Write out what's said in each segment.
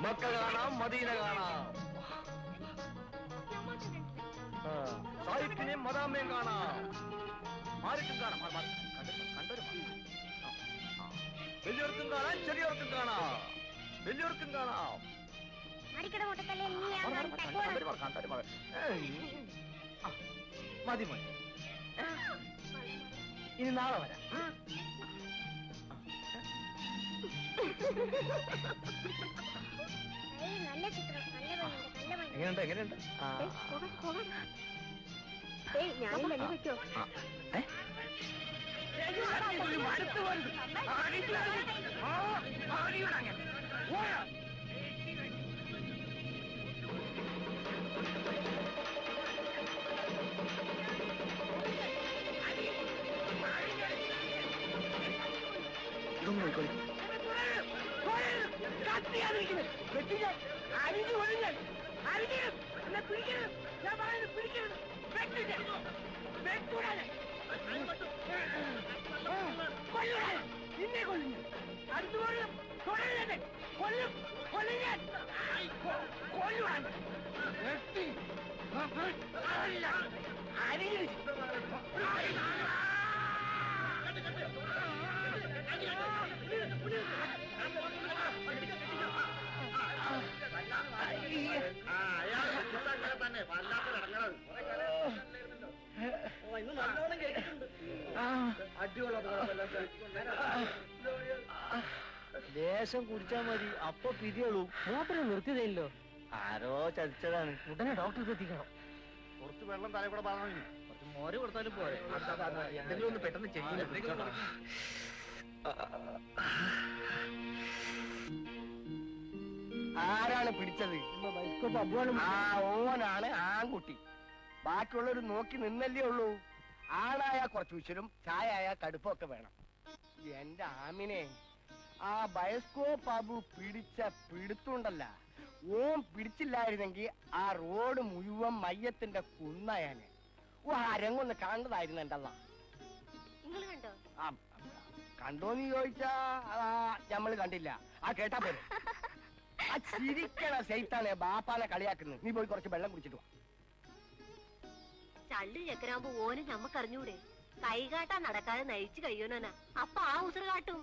Mecca കാണാം, Medina കാണാം, സാഹിബിനെയും മദാമയും കാണാം, ആർക്കും കാണാം, കണ്ടൊരു വലിയവർക്കും കാണാം, ചെറിയവർക്കും കാണാം, വലിയവർക്കും കാണാം. മതി മതി, ഇനി നാളെ വരാം. എങ്ങനെയുണ്ട് എങ്ങനെയുണ്ട്? നിന്നെ കൊല്ലുന്നു, അടുത്തുകൊള്ളും, കൊല്ലും കൊല്ലും കൊല്ലുവാൻ തന്നെ വല്ലാത്ത കിടങ്ങണത്. ലേശം കുടിച്ചാ മതി, അപ്പൊ പിരിയുള്ളൂ. മൂപ്പര് നിർത്തിയതല്ലോ, ആരോ ചതിച്ചതാണ്. ഉടനെ ഡോക്ടർക്ക് എത്തിക്കണം. കുറച്ച് വെള്ളം തലയിൽ കൂടെ പറഞ്ഞു, കുറച്ച് മോര് കൊടുത്താലും പോരെ. എന്തെങ്കിലും ഒന്ന് പെട്ടെന്ന് ചെയ്യുന്നു. ആരാണ് പിടിച്ചത്? ഓനാണ് ആൺകുട്ടി. ബാക്കിയുള്ളവർ നോക്കി നിന്നല്ലേ ഉള്ളൂ. ആണായ കുറച്ച് ഉശലും ചായ കടുപ്പൊക്കെ വേണം. എന്റെ ആമിനെ, ആ ബയോസ്കോപ്പ് അബു പിടിച്ച പിടുത്തുണ്ടല്ല, ഓൻ പിടിച്ചില്ലായിരുന്നെങ്കിൽ ആ റോഡ് മുഴുവൻ മയ്യത്തിന്റെ കുന്നയാന്. ഓ അരങ്ങൊന്ന് കണ്ടതായിരുന്നു എന്റെ അല്ല. കണ്ടോന്ന് ചോദിച്ചാ ഞമ്മള് കണ്ടില്ല. ആ കേട്ടാ പോരെ. ആ ചിരിക്കണ സൈത്താണ് ബാപ്പാനെ കളിയാക്കുന്നത്. നീ പോയി കുറച്ച് വെള്ളം കുടിച്ചിട്ട് വാ. ചള്ളി ചക്കരാകുമ്പോ ഓന് ഞമ്മക്കറിഞ്ഞൂടെ? കൈകാട്ടാ നടക്കാതെ നയിച്ചു കഴിയണോനാ. അപ്പൊ ആ ഉസർ കാട്ടും.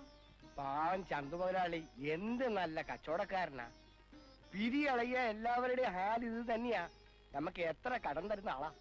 പാവൻ ചന്തു മുതലാളി എന്ത് നല്ല കച്ചവടക്കാരനാ. പിരിയളയ എല്ലാവരുടെയും ഹാൽ ഇത് തന്നെയാ. നമുക്ക് എത്ര കടം തരുന്ന ആളാ.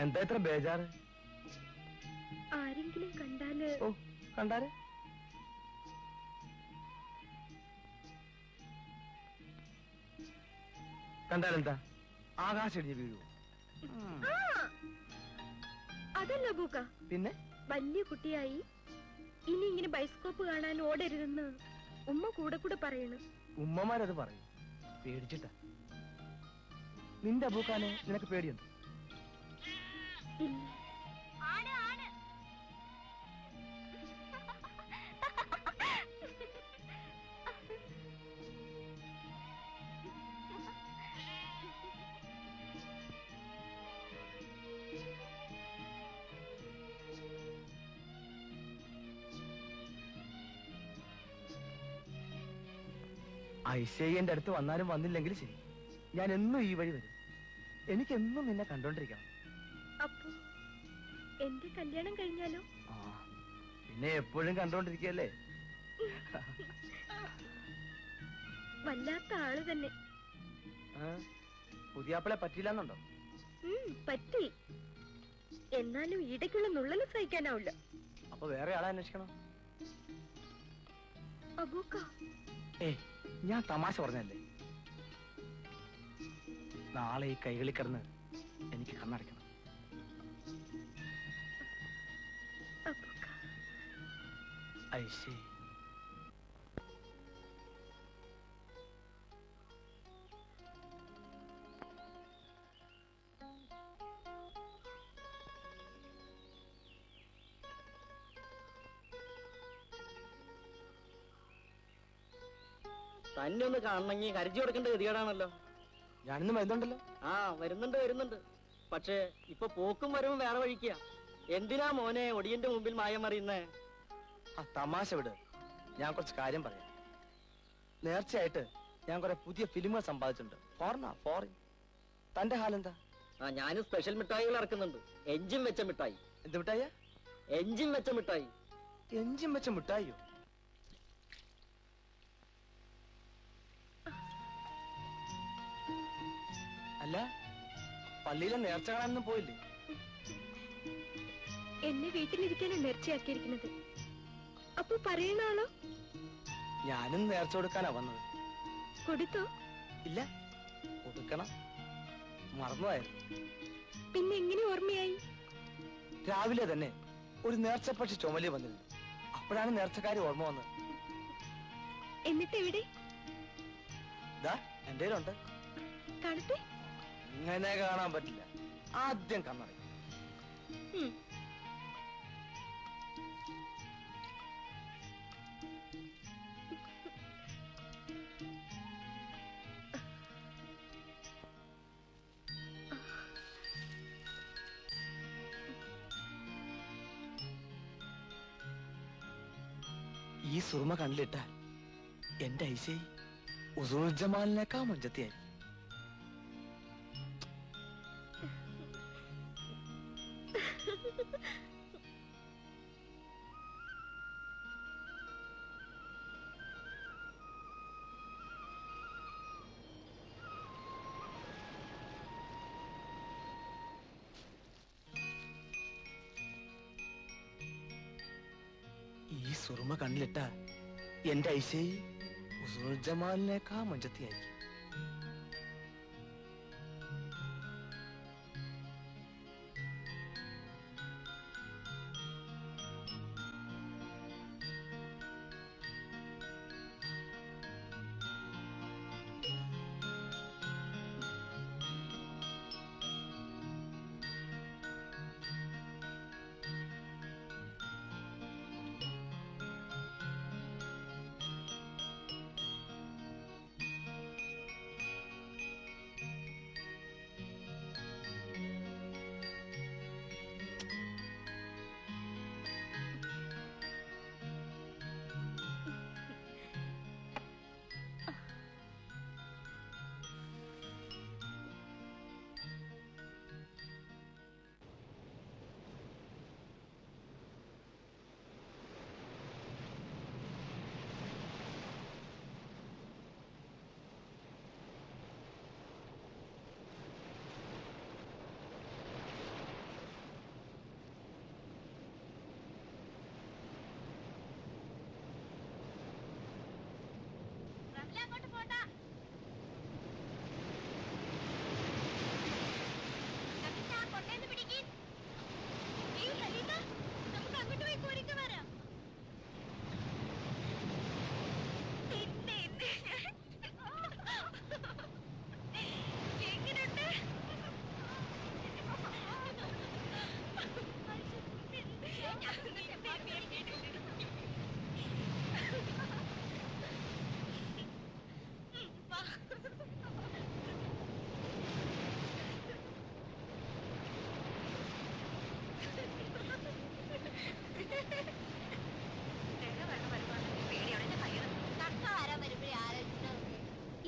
എന്താ ഇത്ര ബേജാറ്? ആരെങ്കിലും കണ്ടാല്? ഓ കണ്ടാല് കണ്ടാലെന്താ? ആകാശം ഇടിഞ്ഞ് വീഴുവോ? അതല്ല ബൂക്ക. പിന്നെ വലിയ കുട്ടിയായി ഇനി ഇങ്ങനെ ബൈസ്കോപ്പ് കാണാൻ ഓടരുതെന്ന് ഉമ്മ കൂടെ കൂടെ പറയണു. ഉമ്മമാരത് പറയും, പേടിച്ചിട്ടാ. നിന്റെ അബൂക്കാനെ നിനക്ക് പേടിയുണ്ട്? ഇല്ല. ഐശ്വര്യന്റെ അടുത്ത് വന്നാലും വന്നില്ലെങ്കിൽ ശരി, ഞാൻ എന്നും ഈ വഴി വരും. എനിക്കെന്നും നിന്നെ കണ്ടോണ്ടിരിക്കണം. അപ്പൊ എന്റെ കല്യാണം കഴിഞ്ഞാലോ? പിന്നെ എപ്പോഴും കണ്ടോണ്ടിരിക്കല്ലേ. വല്ലാത്ത ആള് തന്നെ. പുതിയാപ്പിളെ പറ്റിയില്ലെന്നുണ്ടോ? പറ്റി. എന്നാലും ഇടയ്ക്കുള്ള നുള്ളല് സഹിക്കാനാവില്ല. അപ്പൊ വേറെ ആളെ അന്വേഷിക്കണം. അബൂക്ക, ഞാൻ തമാശ പറഞ്ഞല്ലേ. നാളെ ഈ കൈകളിൽ കിടന്ന് എനിക്ക് കണ്ണടയ്ക്കണം. ഐശേ, തന്നെ ഒന്ന് കാണണമെങ്കിൽ കരച്ചു കൊടുക്കേണ്ട ഗതികേടാണല്ലോ. ഞാനിന്ന് വരുന്നുണ്ടല്ലോ. ആ വരുന്നുണ്ട്. പക്ഷേ ഇപ്പൊ പോക്കും വരവും വേറെ വഴിക്കാ. എന്തിനാ മോനെ ഒടിയന്റെ മുമ്പിൽ മായം അറിയുന്നേ? ആ തമാശ വിട്, ഞാൻ കുറച്ച് കാര്യം പറയാം. നേർച്ചയായിട്ട് ഞാൻ കുറെ പുതിയ ഫിലിമുകൾ സമ്പാദിച്ചിട്ടുണ്ട്. ഫോറിൻ. തന്റെ ഹാലെന്താ? ആ ഞാനും സ്പെഷ്യൽ മിഠായികൾ ഇറക്കുന്നുണ്ട്. എഞ്ചിൻ വെച്ച മിഠായി. എന്ത് മിഠായിയാ? എഞ്ചിൻ വെച്ച മിഠായി. എഞ്ചിൻ വെച്ച മിഠായിയോ? അല്ല, പള്ളിയിലെ നേർച്ച കാണാനൊന്നും പോയില്ലേ? എന്നെ വീട്ടിലിരിക്കാനാണ് നേർച്ചയാക്കിയിരിക്കുന്നത്. അപ്പൊ പറയണാളോ? ഞാനും നേർച്ച കൊടുക്കാനാ വന്നത്. കൊടുത്തോ? ഇല്ല, കൊടുക്കണം. മറന്നുപോയായിരുന്നു. പിന്നെ എങ്ങനെ ഓർമ്മയായി? രാവിലെ തന്നെ ഒരു നേർച്ചപ്പക്ഷി ചുമലി വന്നിരുന്നു. അപ്പോഴാണ് നേർച്ചക്കാരി ഓർമ്മ വന്നത്. എന്നിട്ട് എവിടെ? ദാ എന്റെ കയ്യിലുണ്ട്. കാണട്ടെ. ഇങ്ങനെ കാണാൻ പറ്റില്ല, ആദ്യം കണ്ണട. ഈ സുർമ കണ്ടിട്ടാൽ എന്റെ ഐസൈ ഉസൂൽ ജമാലിനേക്കാൾ മഞ്ചത്തിയായി. ഈ സുറുമ കണ്ണിലിട്ട എന്റെ ഐസൈ ഉസൂൽ ജമാലിനേക്കാൾ മഞ്ചത്തിയായി.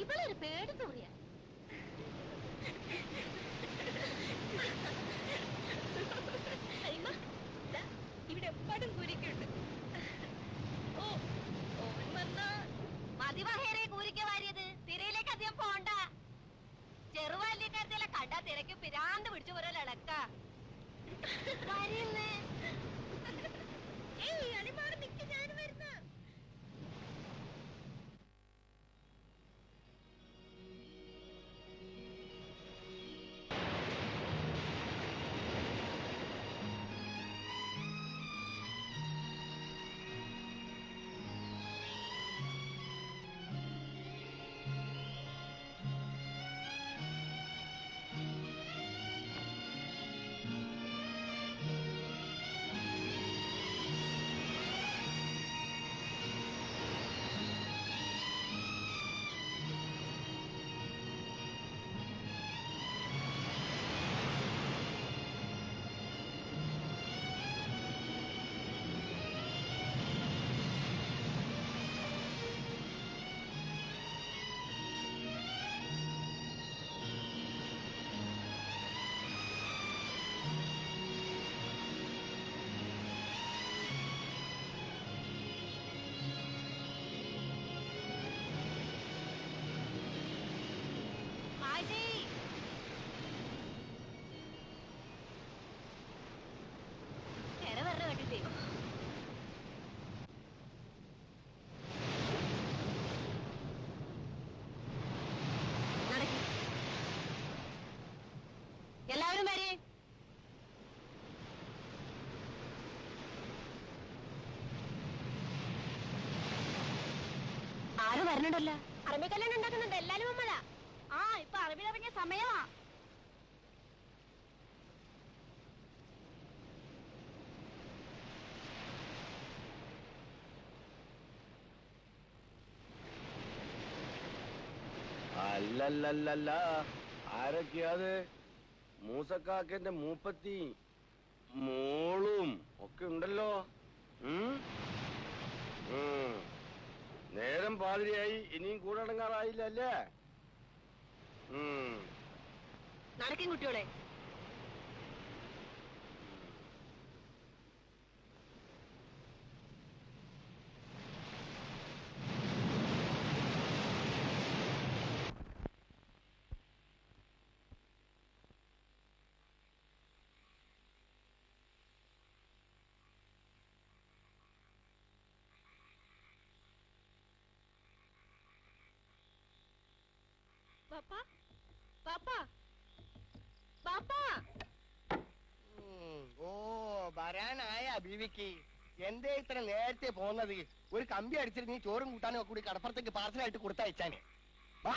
ഇവളൊരു പേടി തോറിയ. ഇവിടെ എപ്പാടും കുരിക്കുണ്ട്. ഓ ഓൻ വന്നാ മതിവഹേരെ കൂരിക്ക വാരിയത്. തിരയിലേക്ക് അധികം പോണ്ട. ചെറുവാല്യക്കാരത്തിലെ കണ്ട തിരക്ക് പിരാന്ത് പിടിച്ചു പോലെ ഇളക്ക. ഏയ് അണിമാറി നിക്ക്, ഞാൻ വരുന്ന. വരണുണ്ടല്ലോ. അറബി കല്യാണം ഉണ്ടാക്കുന്നുണ്ട് എല്ലാരും അമ്മതാ. ആ ഇപ്പൊ അറബി തുടങ്ങിയ സമയമാ. അല്ലല്ലല്ല, ആരൊക്കെയാത്? മൂസക്കാക്കന്റെ മൂപ്പത്തി മോളും ഒക്കെ ഉണ്ടല്ലോ. നേരം പാതിരിയായി, ഇനിയും കൂടടങ്ങാറായില്ല അല്ലേ? നടക്കും കുട്ടിയോളെ. പാപ്പാ പാപ്പാ പാപ്പാ. ഓ, വരാനായ ബീവിക്ക്. എന്തേ ഇത്ര നേരത്തെ പോന്നത്? ഒരു കമ്പി അടിച്ചിട്ട് നീ ചോറും കൂട്ടാനും കൂടി കടപ്പുറത്തേക്ക് പാർസലായിട്ട് കൊടുത്തയച്ചാനെ. വാ.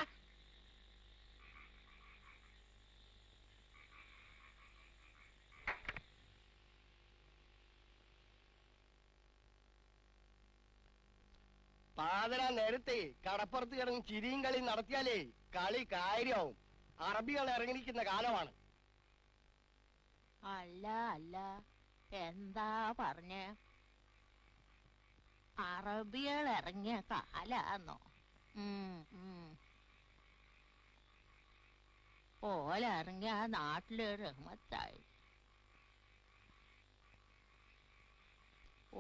പാതര നേരത്തെ കടപ്പുറത്ത് കിടന്ന് ചിരിയും കളി നടത്തിയാലേ കളി കാര്യമാവും. അറബികൾ ഇറങ്ങിയിരിക്കുന്ന കാലമാണ്. അല്ല അല്ല, എന്താ പറഞ്ഞ? അറബികൾ ഇറങ്ങിയ കാലാന്നോ? ഓലിറങ്ങിയ നാട്ടില് റഹ്മത്തായി.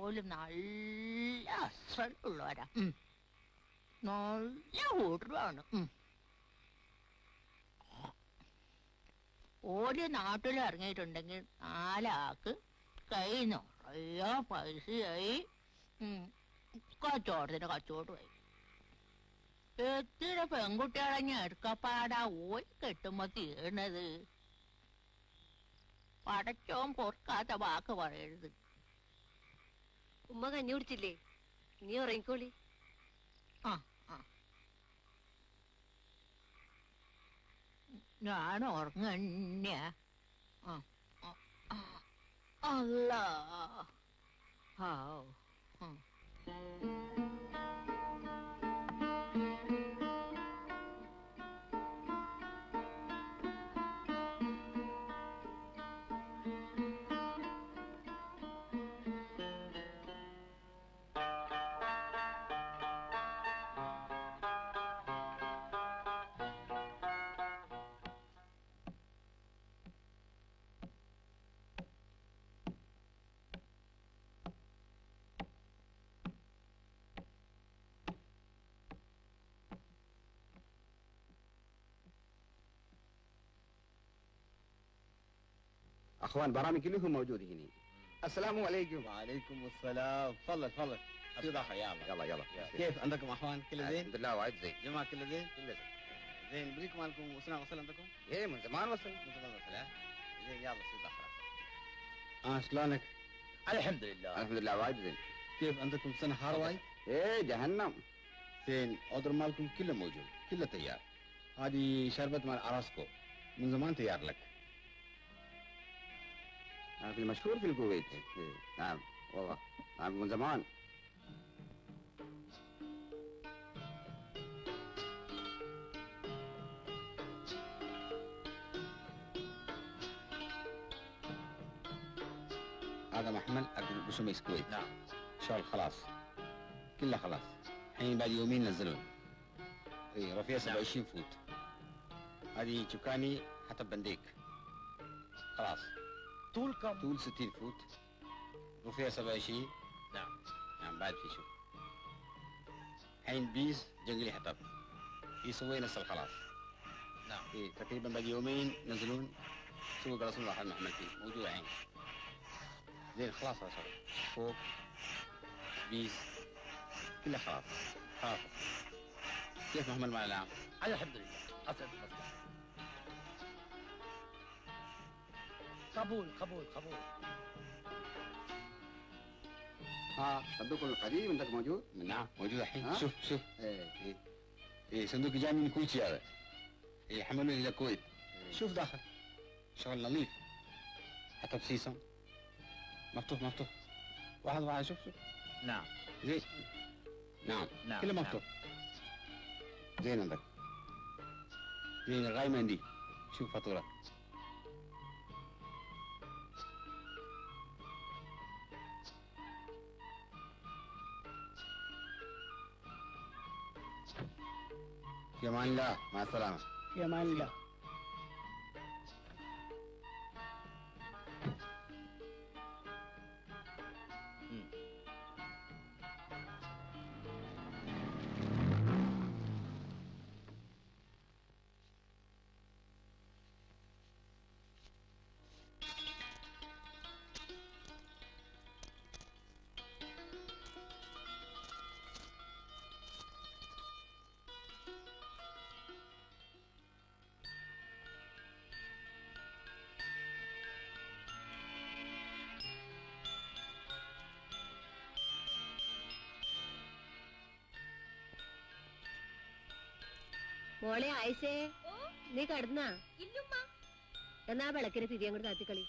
ഓല് നല്ല അസലുള്ളവരാ, നല്ല കൂട്ടറാണ്. ഓല് നാട്ടിൽ ഇറങ്ങിയിട്ടുണ്ടെങ്കിൽ നാലാക്ക് കൈ നിറയെ പൈസയായി, കച്ചവടത്തിന് കച്ചവടമായി. എത്ര പെൺകുട്ടികളെ ഞെടുക്കപ്പാടാ ഓയി കെട്ടുമ്പോ തീർന്നത്. പടച്ചോൻ പൊറുക്കാത്ത വാക്ക് പറയരുത്. ഉമ്മ കഞ്ഞി കുടിച്ചില്ലേ? നീ ഉറങ്ങിക്കോളി. ആ ആ, ഞാൻ ഉറങ്ങന്നെ. അല്ലാ ഹാവ്. اخوان برامج كلهم موجودين هنا. السلام عليكم. وعليكم السلام. تفضل تفضل. استضافة. يلا يلا. كيف عندكم اخوان؟ كله زين؟ الحمد لله وايد زين. جماعة كله زين؟ كله زين. زين. بريكم مالكم وصل عندكم؟ ايه من زمان وصل. من زمان وصل. ها؟ زين يلا استضافة. شلونك؟ الحمد لله. الحمد لله وايد زين. كيف عندكم سنة هارواي؟ ايه جهنم. زين. اوردر مالكم كله موجود، كله تيار. هذه شربت مال اراسكو، من زمان تيار لك. في المشهور في الكويت. إيه. نعم والله، نعم من زمان. هذا محمل اقول بشميس كويت. نعم. شغل خلاص، كله خلاص. الحين بعد يومين ينزلون. اي رفيع 27 فوت. هذه تشوكاني حتى بنديك. خلاص. طول كم؟ طول 60 فوت. رفيع 27. نعم. نعم بعد في شوف. الحين بيس جنقلي حطب. يسوي نص الخلاص. نعم. اي تقريبا بعد يومين ينزلون. سوق رسول الله محمد فيه موجود الحين. زين خلاص صار فوق بيس كله خلاص. خلاص. كيف محمد مع العام؟ الحمد لله. حسن. قبول. اه صندوق القديم عندك موجود؟ نعم موجود الحين. ها؟ شوف ايه إيه صندوق جاي من الكويت هذا. إيه حملوه إلى الكويت. شوف داخل شغل نظيف، حتى بسيسم مفتوح واحد شوف نعم زين. نعم نعم كله مفتوح. زين عندك زين لغاية ما عندي. شوف فاتورة. في امان الله، مع السلامة. في امان الله. മോളെ ആയിഷേ, നീ കടന്നാ? ഇല്ലുമ്മ. എന്നാ വിളക്കിന് തിരി അങ്ങോട്ട് താത്തിക്കളി.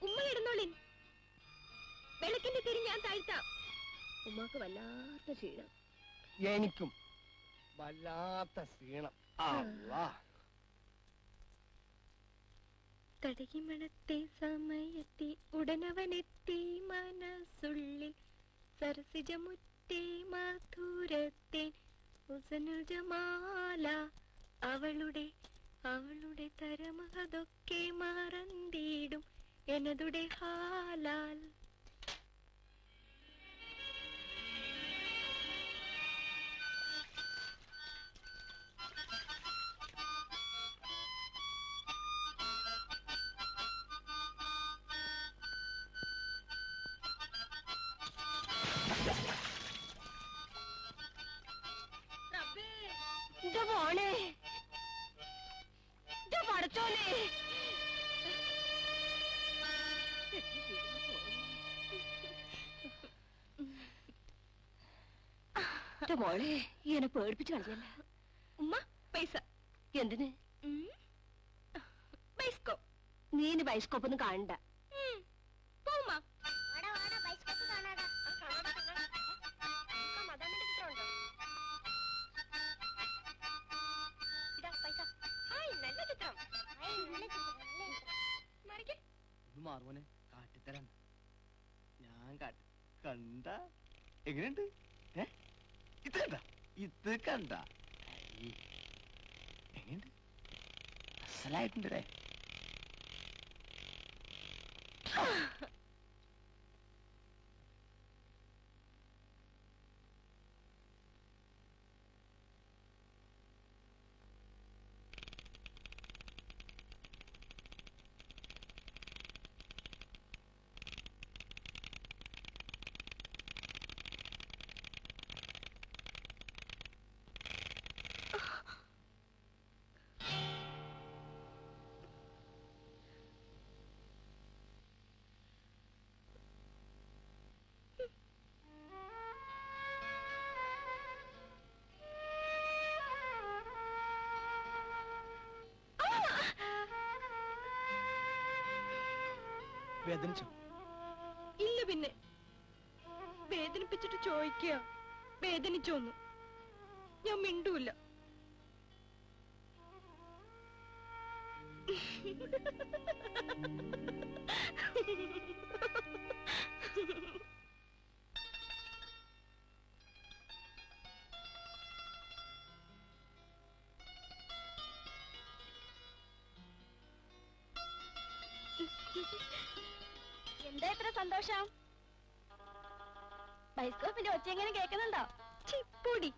ഉമ്മ കിടന്നോളിൻ. വെളുക്കിന്റെ തിരി ഞാൻ താഴ്ത്താം. ഉമ്മാക്ക് വല്ലാത്ത ക്ഷീണം. എനിക്കും വല്ലാത്ത ക്ഷീണം. അല്ലാ. തടകിമണത്തെ സമയത്തെ ഉടനവനെത്തി മനസ്സുള്ളിൽ സരസിജമുറ്റേ മധുരത്തെ ജമാല അവളുടെ തരമതൊക്കെ മറന്നിടും എന്നതുടെ ഹാലാൽ. മോളെ പടച്ചോനെ, മോളെ എന്നെ പേടിപ്പിച്ചു കളഞ്ഞല്ല. ഉമ്മ പൈസ എന്തിന്? ബൈസ്കോപ്പ്. നീ ഇനി ബൈസ്കോപ്പ് ഒന്നും കാണണ്ട. പോമ്മ. മാറുമോനെ കാട്ടിത്തരാൻ ഞാൻ കണ്ട എങ്ങനെയുണ്ട്? ഇത് കണ്ട എങ്ങനെയുണ്ട്? അസലായിട്ടുണ്ടേ. വേദനിച്ചോ? ഇല്ല, പിന്നെ വേദനിപ്പിച്ചിട്ട് ചോദിക്കുക വേദനിച്ചോന്നു. ഞാൻ മിണ്ടൂല്ല. എന്താ ഇത്ര സന്തോഷം? ബൈസ്കോപ്പിന്റെ ഒച്ച എങ്ങനെ കേൾക്കുന്നുണ്ടോ? ചിപ്പൊടി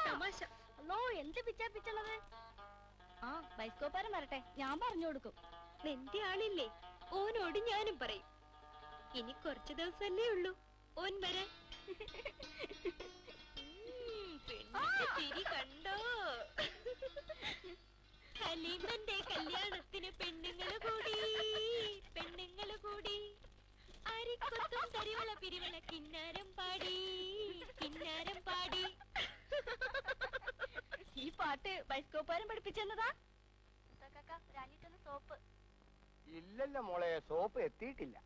തമാശ. അല്ലോ, എന്ത് പിച്ചണത്? ആ, ബൈസ്കോപ്പാരൻ വരട്ടെ, ഞാൻ പറഞ്ഞു കൊടുക്കും. നിന്റെ ആളില്ലേ, ഓനോട് ഞാനും പറയും. ഇനി കുറച്ചു ദിവസമല്ലേ ഉള്ളൂ ഓൻ വരാൻ. ചിരി കണ്ടോ? ഹലീമന്റെ കല്യാണത്തിന് പെണ്ണുങ്ങള് കൂടി അരിക്കൊത്തും തരിവള പിരിവള കിന്നാര ബൈസ്കോപ്പാരൻ പഠിപ്പിച്ചെന്നതാ? സോപ്പ് ഇല്ലല്ലോ മോളെ, സോപ്പ് എത്തിയിട്ടില്ല.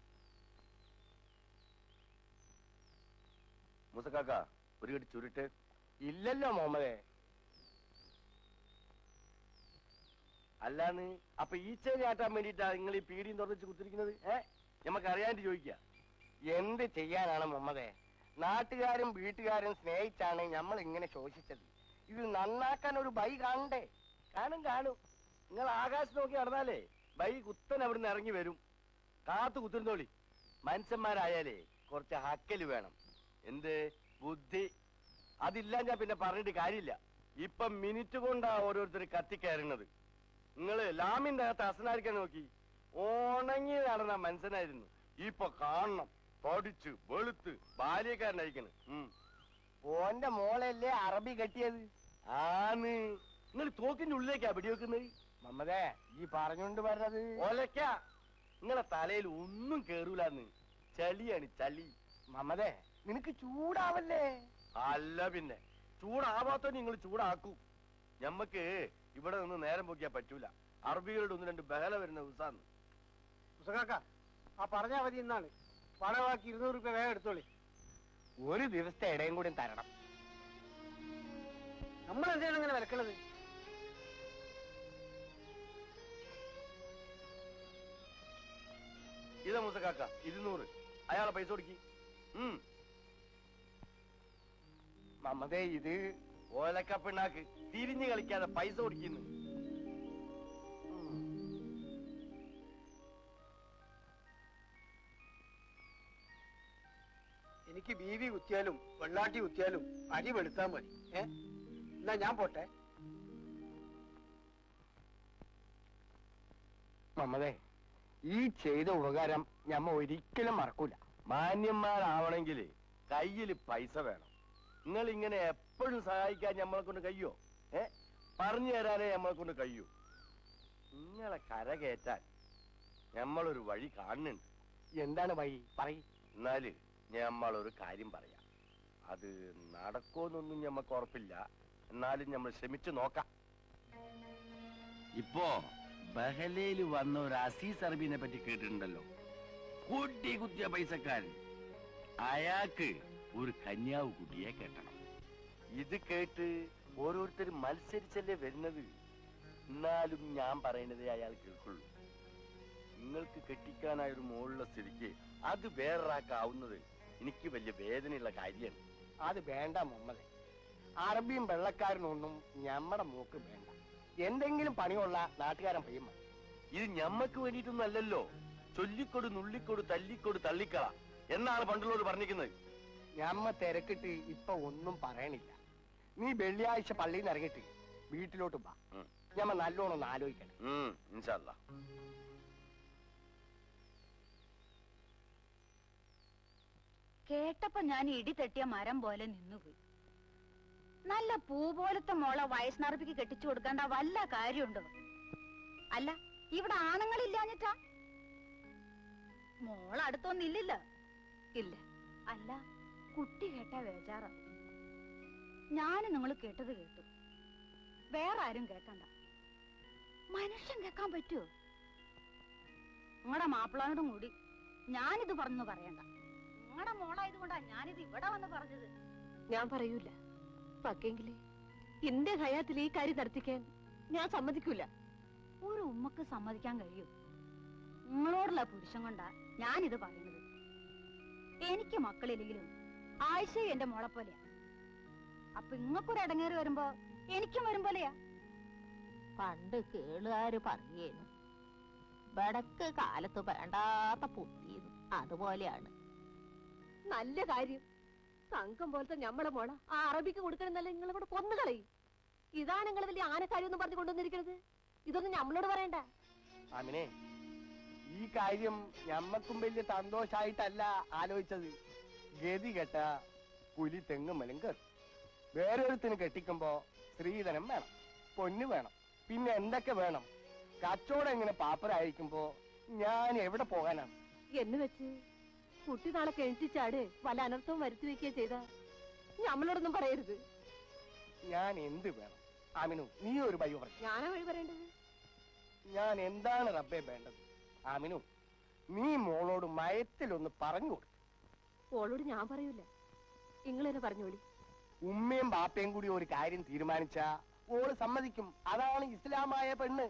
മുസക്കാക്ക ഒരു കടി ചുരുട്ട്. ഇല്ലല്ലോ മോമതേ. അല്ലാന്ന് അപ്പൊ ഈച്ച കാട്ടാൻ വേണ്ടിട്ടാ നിങ്ങൾ ഈ പീടിയും തുറന്നിച്ച് കുത്തിരിക്കുന്നത്? ഞമ്മക്ക് അറിയാണ്ട് ചോദിക്കുക. എന്ത് ചെയ്യാനാണ് മോമതേ? നാട്ടുകാരും വീട്ടുകാരും സ്നേഹിച്ചാണ് നമ്മൾ ഇങ്ങനെ ശോഷിച്ചത്. ഇത് നന്നാക്കാൻ ഒരു ബൈ കാണണ്ടേ? കാണും. നിങ്ങൾ ആകാശം നോക്കി നടന്നാലേ ബൈ കുത്തൻ അവിടുന്ന് ഇറങ്ങി വരും. കാത്തു കുത്തിരുന്നോളി. മനുഷ്യന്മാരായാലേ കുറച്ച് ഹക്കല് വേണം. എന്ത് ബുദ്ധി? അതില്ലാഞ്ഞാ പിന്നെ പറഞ്ഞിട്ട് കാര്യമില്ല. ഇപ്പൊ മിനിറ്റ് കൊണ്ടാ ഓരോരുത്തർ കത്തിക്കയറുന്നത്. നിങ്ങള് ലാമിന്റെ അകത്ത് അസനായിരിക്കാൻ നോക്കി ഉണങ്ങി നടന്ന മനുഷ്യനായിരുന്നു. ഇപ്പൊ കാണണം പൊടിച്ച് വെളുത്ത് ബാല്യക്കാരനായിരിക്കണ്. ഓന്റെ മോളല്ലേ അറബി കെട്ടിയത്? ആന്ന്. നിങ്ങൾ തോക്കിന്റെ ഉള്ളിലേക്കാ വെടിവെക്കുന്നത്. മമ്മതേ, ഈ പറഞ്ഞോണ്ട് പറഞ്ഞത് ഒലക്ക. നിങ്ങളെ തലയിൽ ഒന്നും കേറൂലെന്ന്. ചളിയാണ് ചളി. മമ്മതേ, നിനക്ക് ചൂടാവല്ലേ? അല്ല പിന്നെ ചൂടാവാത്തോ നിങ്ങൾ ചൂടാക്കൂ. ഞമ്മക്ക് ഇവിടെ നിന്ന് നേരം പോക്കിയാ പറ്റൂല. അറബികളുടെ 1-2 ബഹല വരുന്ന ദിവസാന്ന്. മുസക്കാക്ക ആ പറഞ്ഞ അവധി എന്നാണ്. പണമാക്കി 200 രൂപ വേഗം എടുത്തോളി. ഒരു ദിവസത്തെ ഇടയും കൂടി തരണം. നമ്മൾ എന്തിനാണ് ഇങ്ങനെ വിലക്കണത്? ഇതാ മുസക്കാക്ക 200. അയാളെ പൈസ കൊടുക്കി. മമ്മതേ, ഇത് ഓലക്ക പിണ്ണാക്ക്. തിരിഞ്ഞു കളിക്കാതെ പൈസ കൊടുക്കുന്നു. എനിക്ക് ബീവി കുത്തിയാലും വെള്ളാട്ടി കുത്തിയാലും അരി വെളുത്താൻ മതി. എന്നാ ഞാൻ പോട്ടെ. മമ്മതേ, ഈ ചെയ്ത ഉപകാരം ഞമ്മ ഒരിക്കലും മറക്കൂല. മാന്യന്മാരാവണമെങ്കിൽ കയ്യിൽ പൈസ വേണം. നിങ്ങൾ ഇങ്ങനെ എപ്പോഴും സഹായിക്കാൻ നമ്മളെ കൊണ്ട് കഴിയോ? പറഞ്ഞു തരാനേ നമ്മളെ കൊണ്ട് കഴിയൂ. നിങ്ങളെ കരകയറ്റാൻ നമ്മളൊരു വഴി കാണുന്നുണ്ട്. എന്താണ് വഴി? പറയ്. എന്നാല് ഞമ്മളൊരു കാര്യം പറയാം. അത് നടക്കുമെന്നൊന്നും ഞമ്മക്ക് ഉറപ്പില്ല. എന്നാലും നമ്മൾ ശ്രമിച്ചു നോക്കാം. ഇപ്പോ ബഹലയില് വന്ന ഒരു അസീസ് അറബിനെ പറ്റി കേട്ടിട്ടുണ്ടല്ലോ? കൂട്ടി കുത്തിയ പൈസക്കാരൻ. അയാൾക്ക് ഒരു കന്യാവ് കുട്ടിയെ കെട്ടണം. ഇത് കേട്ട് ഓരോരുത്തർ മത്സരിച്ചല്ലേ വരുന്നത്. എന്നാലും ഞാൻ പറയുന്നതേ അയാൾ കേൾക്കുള്ളൂ. നിങ്ങൾക്ക് കെട്ടിക്കാനായ ഒരു മോളുള്ള സ്ഥിതിക്ക് അത് വേറൊരാക്കാവുന്നത് എനിക്ക് വലിയ വേദനയുള്ള കാര്യമാണ്. അത് വേണ്ട മുഹമ്മദേ. അറബിയും വെള്ളക്കാരനൊന്നും ഞമ്മടെ മൂക്ക് വേണ്ട. എന്തെങ്കിലും പണിയുള്ള നാട്ടുകാരൻ പയ്യമ്മ. ഇത് ഞമ്മക്ക് വേണ്ടിയിട്ടൊന്നും അല്ലല്ലോ. ചൊല്ലിക്കൊടു നുള്ളിക്കൊടു തല്ലിക്കൊടു തള്ളിക്കള എന്നാണ് പണ്ടുള്ളവർ പറഞ്ഞിരിക്കുന്നത്. ഞമ്മ തിരക്കിട്ട് ഇപ്പൊ ഒന്നും പറയണില്ല. നീ വെള്ളിയാഴ്ച പള്ളിയിൽ നിന്ന് ഇറങ്ങിട്ട് വീട്ടിലോട്ട് വാ. ഞമ്മ നല്ലോണം ഒന്ന് ആലോചിക്കണം. ഇൻഷാ അല്ലാ. കേട്ടപ്പോ ഞാൻ ഇടി തെട്ടിയ മരം പോലെ നിന്നുപോയി. നല്ല പൂ പോലത്തെ മോളെ വയസ്സനറബിക്ക് കെട്ടിച്ചു കൊടുക്കേണ്ട വല്ല കാര്യമുണ്ടോ? അല്ല, ഇവിടെ ആണുങ്ങളില്ലാഞ്ഞിട്ടാ? മോളടുത്തൊന്നില്ലല്ലോ. ഇല്ല. അല്ല, കുട്ടി കേട്ടാ വേജാറ. ഞാനും നിങ്ങൾ കേട്ടത് കേട്ടു. വേറെ ആരും കേക്കണ്ട. മനുഷ്യൻ കേക്കാൻ പറ്റുമോ? നിങ്ങളുടെ മാപ്പിളാനോടും കൂടി ഞാനിത് പറഞ്ഞു പറയണ്ട. നിങ്ങളുടെ മോളായതുകൊണ്ടാ ഞാനിത് ഇവിടെ വന്ന് പറഞ്ഞത്. ഞാൻ പറയൂല. പക്കെങ്കില് എന്റെ ഹയാത്തിൽ ഈ കാര്യം നടത്തിക്കാൻ ഞാൻ സമ്മതിക്കൂല. ഒരു ഉമ്മക്ക് സമ്മതിക്കാൻ കഴിയൂ? നിങ്ങളോടുള്ള പുരുഷൻ കൊണ്ടാ ഞാനിത് പറയുന്നത്. എനിക്ക് മക്കളില്ലെങ്കിലും ആയിഷ എന്റെ മോളെ പോലെയാ. അപ്പൊ ഇങ്ങക്കൊരു ഇടങ്ങേറി വരുമ്പോ എനിക്കും വരും പോലെയാ. പണ്ട് കേളുകാര് പറയേനു, വടക്ക് കാലത്ത് വേണ്ടാത്ത പുത്തിയത് അതുപോലെയാണ്. നല്ല കാര്യം. സംഘം പോലത്തെ ഞമ്മളെ മോള ആ അറബിക്ക് കൊടുക്കണമെന്നല്ല നിങ്ങളിവിടെ കൊന്നുകളയും. ഇതാണ് നിങ്ങൾ വലിയ ആനക്കാര്യം ഒന്നും പറഞ്ഞു കൊണ്ടുവന്നിരിക്കുന്നത്. ഇതൊന്നും ഞമ്മളോട് പറയണ്ട. ആമിനെ, ഈ കാര്യം ഞമ്മക്കും വലിയ സന്തോഷായിട്ടല്ല ആലോചിച്ചത്. ഗതി കെട്ട പുലി തെങ്ങും മലും കയറും. വേറൊരുത്തിന് കെട്ടിക്കുമ്പോ സ്ത്രീധനം വേണം, പൊന്നു വേണം, പിന്നെ എന്തൊക്കെ വേണം. കച്ചവടം ഇങ്ങനെ പാപ്പരായിരിക്കുമ്പോ ഞാൻ എവിടെ പോകാനാണ്? എന്ന് വെച്ച് കുട്ടി നാളെ കെണിച്ചാട് വല്ല അനർത്ഥവും വരുത്തി വെക്കുക ചെയ്ത ഞമ്മളോടൊന്നും പറയരുത്. ഞാൻ എന്ത് വേണം? ആമിനു നീ ഒരു ബൈ പറഞ്ഞു. ഞാനാ വഴി പറയേണ്ടത്. ഞാൻ എന്താണ് റബ്ബേ വേണ്ടത്? ആമിനു നീ മോളോട് മയത്തിലൊന്ന് പറഞ്ഞു കൊടുത്തു. ഓളോട് ഞാൻ പറയൂല, നിങ്ങൾ തന്നെ പറഞ്ഞോളി. ഉമ്മയും ബാപ്പയും കൂടി ഒരു കാര്യം തീരുമാനിച്ച ഓള് സമ്മതിക്കും. അതാണ് ഇസ്ലാമായ പെണ്ണ്.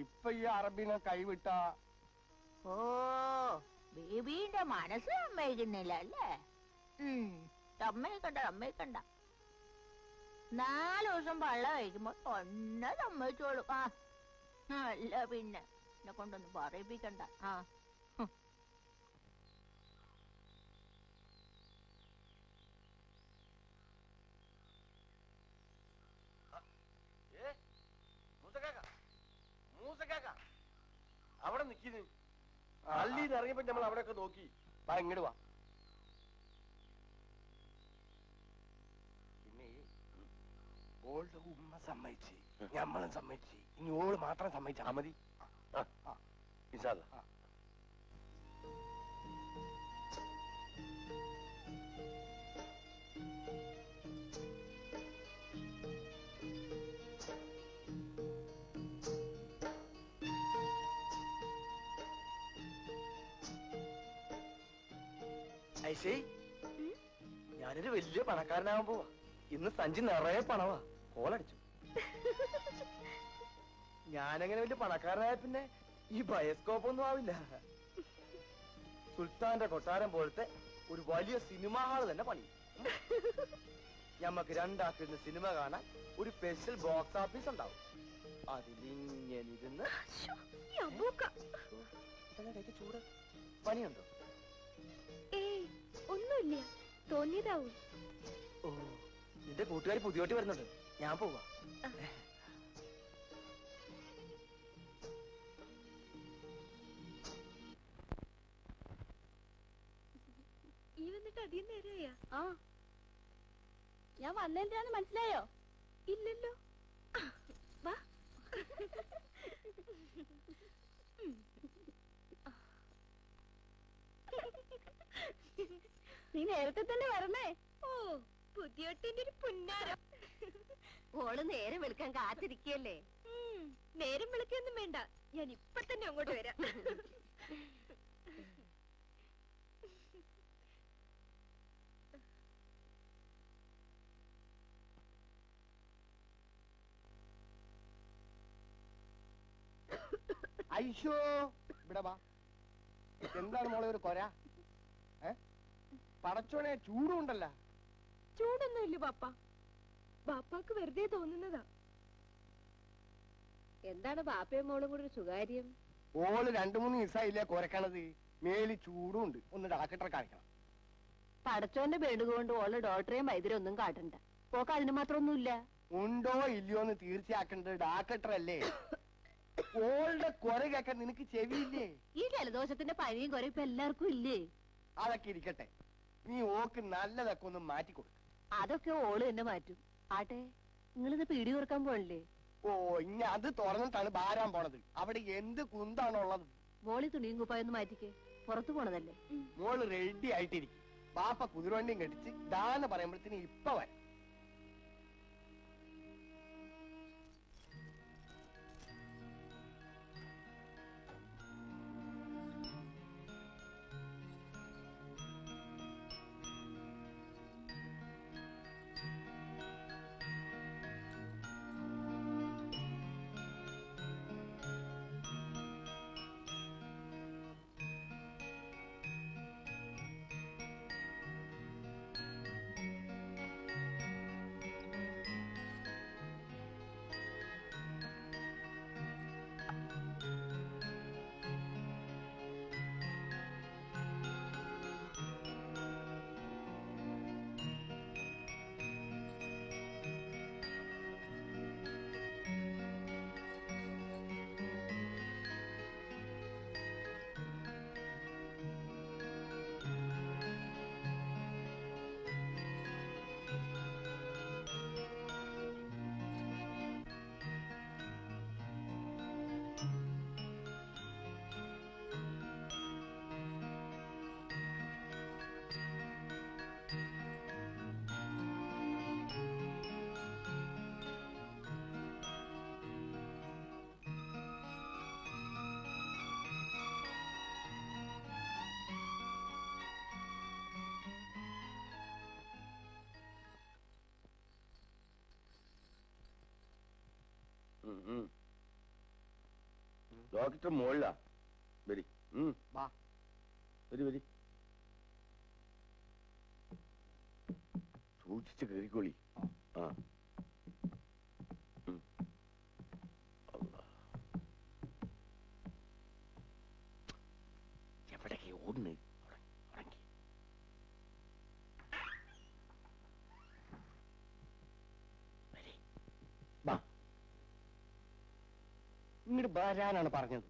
ഇപ്പൊ ഈ അറബിനെ കൈവിട്ട ഓ ബേബീന്റെ മനസ്സ് സമ്മതിക്കുന്നില്ല അല്ലേ? സമ്മതിക്കണ്ട. 4 ദിവസം പള്ള കഴിക്കുമ്പോ ഒന്നെ സമ്മതിച്ചോളൂ. ആ അല്ല പിന്നെ എന്നെ കൊണ്ടൊന്നും പറയിപ്പിക്കണ്ട. ആ അവിടെ നിക്കുന്നു. പള്ളിയിൽ നിന്ന് ഇറങ്ങിയപ്പോ നമ്മൾ അവിടെയൊക്കെ നോക്കി. ഇങ്ങോട്ട് വാ. പിന്നെ ഓളുടെ ഉമ്മ സമ്മതിച്ച്, ഞമ്മളും സമ്മതിച്ച്, ഇനി ഓള് മാത്രം സമ്മതിച്ചാ മതി. ഇൻഷാ അല്ലാ. ഐശേ, ഞാനൊരു വലിയ പണക്കാരനാവാൻ പോവാ. ഇന്ന് സഞ്ചി നിറയെ പണവാ. കോളടിച്ചു. ഞാനങ്ങനെ വലിയ പണക്കാരനായ പിന്നെ ഈ ബയോസ്കോപ്പ് ഒന്നും ആവില്ല. സുൽത്താന്റെ കൊട്ടാരം പോലത്തെ ഒരു വലിയ സിനിമാ ഹാള് തന്നെ പണി. ഞമ്മക്ക് രണ്ടാക്കിരുന്ന് സിനിമ കാണാൻ ഒരു സ്പെഷ്യൽ ബോക്സ് ഓഫീസ് ഉണ്ടാവും. അതിലിങ്ങനെ ഇരുന്ന് ചൂട്. പണിയുണ്ടോ? ഒന്നുമില്ല, തോന്നിയതാവും. ഓ, നിന്റെ കൂട്ടുകാരി പുതിയോട്ടി വരുന്നുണ്ട്. ഞാൻ പോവാ. ഈ വന്നിട്ട് അധികം നേരമായ? ആ, ഞാൻ വന്നെന്തിനാന്ന് മനസ്സിലായോ? ഇല്ലല്ലോ. വാ. നീ നേരത്തെ തന്നെ വരണേ. ഓ, പുതിയോട്ടിന്റെ ഒരു പുന്നാരം. ഓള് നേരെ വെളുക്കാൻ കാത്തിരിക്കല്ലേ. നേരം വിളിക്കൊന്നും വേണ്ട, ഞാൻ ഇപ്പൊ തന്നെ അങ്ങോട്ട് വരാം. ഐശോ, ഇവിടെ വാ. എന്താണ് മോളെ ഒരു കൊര? പടച്ചോനെ, ചൂടുണ്ടല്ല. ചൂടൊന്നും ഇല്ല പാപ്പ, ബാപ്പാക്ക് വെറുതെ തോന്നുന്നതാ. എന്താണ് ബാപ്പയും മോളും കൂടെ ഒരു സുകാര്യം? ഓള് 2-3 ദിവസമായില്ലേ കൊരക്കണത്. മേലി ചൂടും ഉണ്ട്. ഒന്ന് ഡാക്ടറെ കാണിക്കണം. പടച്ചോന്റെ പേടുകൊണ്ട് ഓള് ഡോക്ടറെയും വൈദ്യരെ ഒന്നും കാട്ടണ്ട. പോക്ക് അതിന് മാത്രമൊന്നുമില്ല. ഉണ്ടോ ഇല്ലയോ എന്ന് തീർച്ചയാക്കേണ്ടത് ഡാക്ടറല്ലേ. ഓളുടെ കൊര കേക്കാൻ നിനക്ക് ചെവിയില്ലേ? ഈ ജലദോഷത്തിന്റെ പനിയും കുറെ ഇപ്പൊ എല്ലാവർക്കും ഇല്ലേ? അതൊക്കെ ഇരിക്കട്ടെ, നീ ഓക്ക് നല്ലതൊക്കെ ഒന്ന് മാറ്റിക്കൊടുക്ക. അതൊക്കെ ഓള് തന്നെ മാറ്റും. ആട്ടെ, നിങ്ങളിത് പീടി കൊടുക്കാൻ പോണില്ലേ? ഓ, ഇനി അത് തുറന്നിട്ടാണ് ഭാരാൻ പോണത്. അവിടെ എന്ത് കുന്താണുള്ളത്? മോളി തുണിയും കുപ്പായൊന്ന് മാറ്റിക്കേ, പുറത്തു പോണതല്ലേ. മോള് റെഡി ആയിട്ടിരിക്കും. ബാപ്പ കുതിരവണ്ടിയും കെട്ടിച്ച് ദാന്ന് പറയുമ്പോഴത്തേന് ഇപ്പൊ വരാം. ഡോക്ടർ മോളിലാ. വരി വാ. വരി വരി. സൂക്ഷിച്ച് കേറിക്കോളി. ആ എവിടേക്ക് ഓടുന്നു? ഇങ്ങോട്ട് വരാനാണ് പറഞ്ഞത്.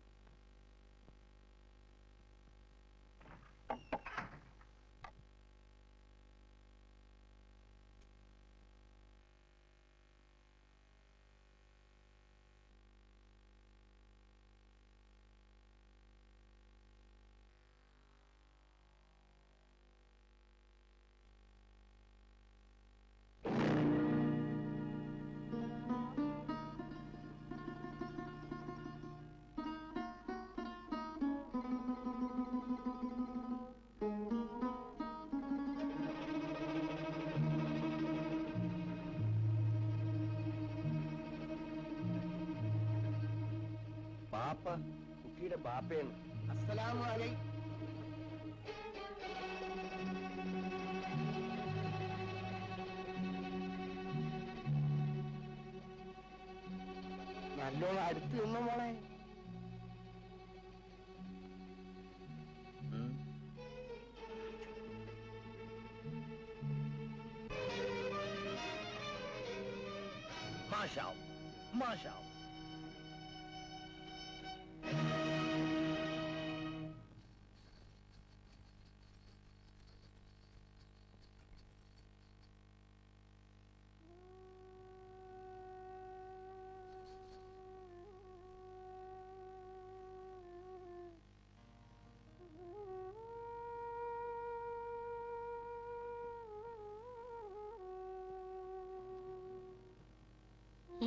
ബാപ്പ, കുട്ടിയുടെ ബാപ്പയാണ്. അസ്സലാമു അലൈക്കും. നല്ലോണം അടുത്ത് നിന്നോ മോളെ. മാഷാ മാഷാ.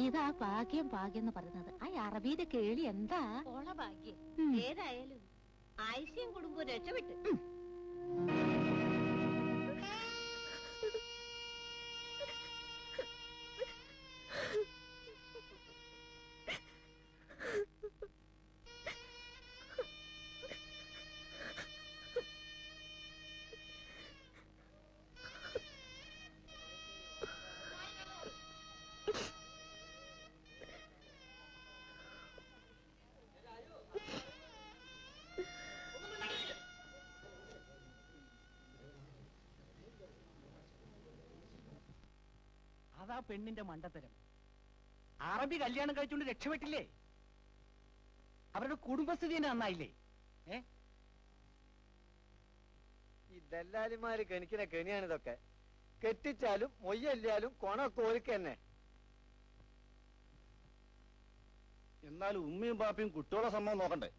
ഇതാ ഭാഗ്യം ഭാഗ്യം എന്ന് പറയുന്നത്. ആ അറബിയുടെ കേളി എന്താ ഓള ഭാഗ്യം. ഏതായാലും ആയിഷയും കുടുംബവും രക്ഷപ്പെട്ട്. അതാ പെണ്ണിന്റെ മണ്ടത്തരം. അറബി കല്യാണം കഴിച്ചുകൊണ്ട് രക്ഷപ്പെട്ടില്ലേ? അവരുടെ കുടുംബസ്ഥിതി തന്നെ നന്നായില്ലേ? ഈ ദല്ലാലിമാര് കണിക്കുന്ന കെണിയാണ് ഇതൊക്കെ. കെട്ടിച്ചാലും മൊയ്യല്ലാലും കൊണൊക്കെ ഓർക്ക് തന്നെ. എന്നാലും ഉമ്മയും ബാപ്പയും കുട്ടികളുടെ സംഭവം നോക്കണ്ടേ?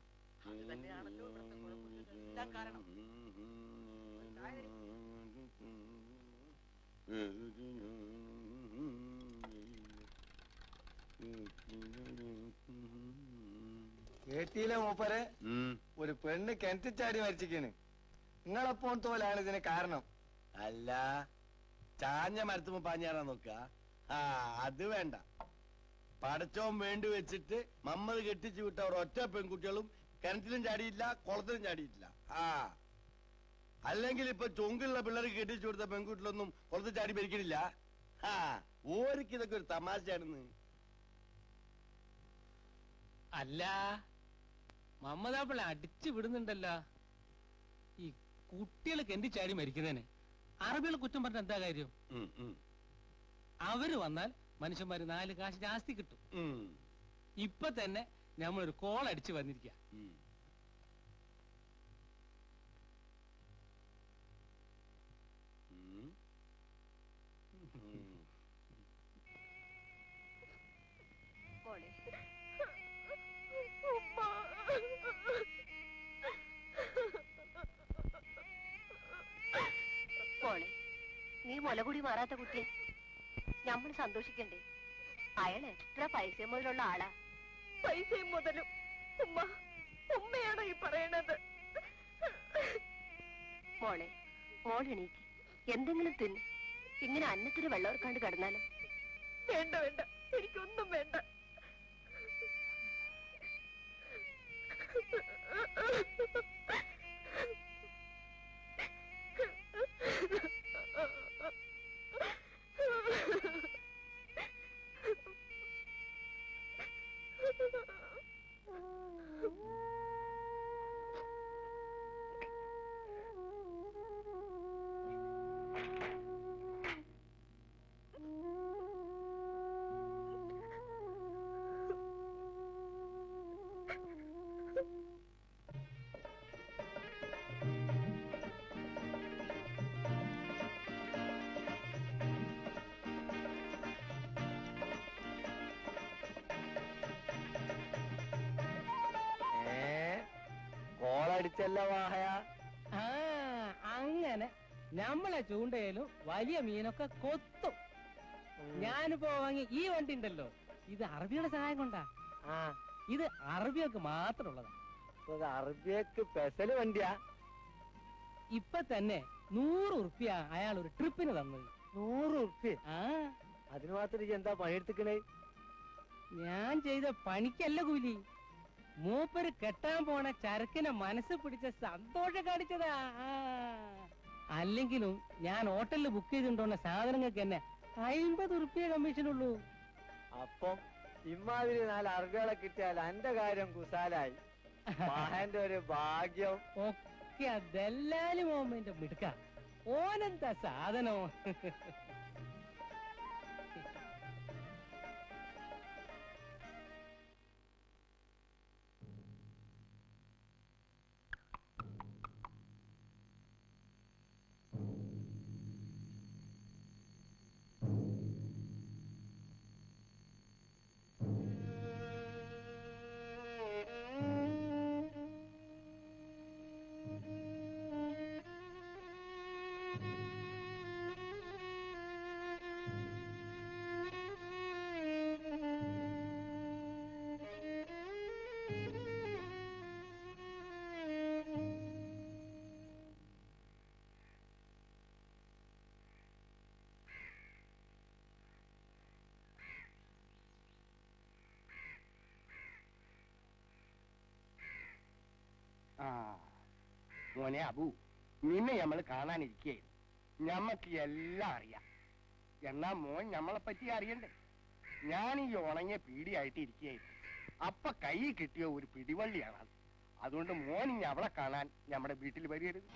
കേട്ടിയിലെ മൂപ്പരെ ഒരു പെണ്ണ് കിണറ്റിൽ ചാടി മരിച്ചിരിക്കാണ്. നിങ്ങളെപ്പോലത്തോലാണ് ഇതിന് കാരണം. അല്ല, ചാഞ്ഞ മരത്തുമ്പോ പാഞ്ഞാറാൻ നോക്ക. ആ അത് വേണ്ട. പടച്ചോൻ വേണ്ടി വെച്ചിട്ട് മമ്മത് കെട്ടിച്ചു വിട്ട ഒരൊറ്റ പെൺകുട്ടികളും കിണറ്റിലും ചാടിയില്ല, കുളത്തിലും ചാടിയിട്ടില്ല. ആ അല്ലെങ്കിൽ ഇപ്പൊ ചൊങ്കുള്ള പിള്ളേർക്ക് കെട്ടിച്ചു കൊടുത്ത പെൺകുട്ടികളൊന്നും കുളത്തിൽ ചാടി മരിക്കണില്ല. ആ ഓർക്ക് ഇതൊക്കെ ഒരു തമാശയാണെന്ന്. അല്ല, മമ്മദാപ്പിള്ള അടിച്ചു വിടുന്നുണ്ടല്ലോ. ഈ കുട്ടികൾ കെന്തി ചാടി മരിക്കുന്നതിന് അറബികളെ കുറ്റം പറഞ്ഞ എന്താ കാര്യം? അവര് വന്നാൽ മനുഷ്യന്മാര് 4 കാശ് ജാസ്തി കിട്ടും. ഇപ്പൊ തന്നെ നമ്മളൊരു കോൾ അടിച്ചു വന്നിരിക്കുക. മോളെ, നീ മുലകുടി മാറാത്ത കുട്ടിയെ നമ്മൾ സന്തോഷിക്കണ്ടേ? അയാൾ എത്ര പൈസയും മുതലുള്ള ആളാ. പൈസയും മുതലും ഉമ്മയാണോ ഈ പറയണത്? മോളെ, മോളെണീക്ക്, എന്തെങ്കിലും തിന്ന്. ഇങ്ങനെ അന്നത്തിന് വെള്ളം ഓർക്കാണ്ട് കിടന്നാലും. വേണ്ട വേണ്ട, എനിക്കൊന്നും വേണ്ട. പിടിച്ചല്ലോ വാഹയ. ആ അങ്ങനെ നമ്മളെ ചൂണ്ടയിലും വലിയ മീനൊക്കെ കൊത്തും. ഞാനിപ്പോ വാങ്ങി ഈ വണ്ടി ഉണ്ടല്ലോ, ഇത് അറബിയുടെ സഹായം കൊണ്ടാ. ആ ഇത് അറബിയൊക്കെ മാത്രമുള്ളതാ. അറബിയക്ക് പെസല് വണ്ടിയാ. ഇപ്പൊ തന്നെ 100 ഉറുപ്പ്യ അയാൾ ഒരു ട്രിപ്പിന് തന്നത്. 100 ഉറുപ്പ്യ? ആ അതിന് മാത്രം ഇജ്ജ് എന്താ പണിയെടുത്തിക്കണേ? ഞാൻ ചെയ്ത പണിക്കല്ല കൂലി. മൂപ്പര് കെട്ടാൻ പോണ ചരക്കിനെ മനസ്സ് പിടിച്ച സന്തോഷം കാണിച്ചതാ. അല്ലെങ്കിലും ഞാൻ ഹോട്ടലിൽ ബുക്ക് ചെയ്തിട്ടുള്ള സാധനങ്ങൾക്ക് തന്നെ 50 ഉറുപ്പ്യ കമ്മീഷനുള്ളൂ. അപ്പം ഇമ്മാതിരി 4 അറബികളെ കിട്ടിയാൽ എന്റെ കാര്യം കുസാലായി. മഹന്റെ ഒരു ഭാഗ്യം. ഒക്കെ അതെല്ലാലും മോമെന്റ് മിടുക്ക. ഓനെന്താ സാധനോ. ആ മോനെ അബു, നിന്നെ നമ്മൾ കാണാനിരിക്കുകയായിരുന്നു. ഞമ്മക്ക് എല്ലാം അറിയാം. എന്നാ മോൻ ഞമ്മളെ പറ്റി അറിയണ്ടേ? ഞാൻ ഈ ഉണങ്ങിയ പീടിയായിട്ട് ഇരിക്കുകയായിരുന്നു. അപ്പൊ കൈ കിട്ടിയ ഒരു പിടിവള്ളിയാണ്. അതുകൊണ്ട് മോൻ ഇനി അവളെ കാണാൻ നമ്മുടെ വീട്ടിൽ വരരുത്.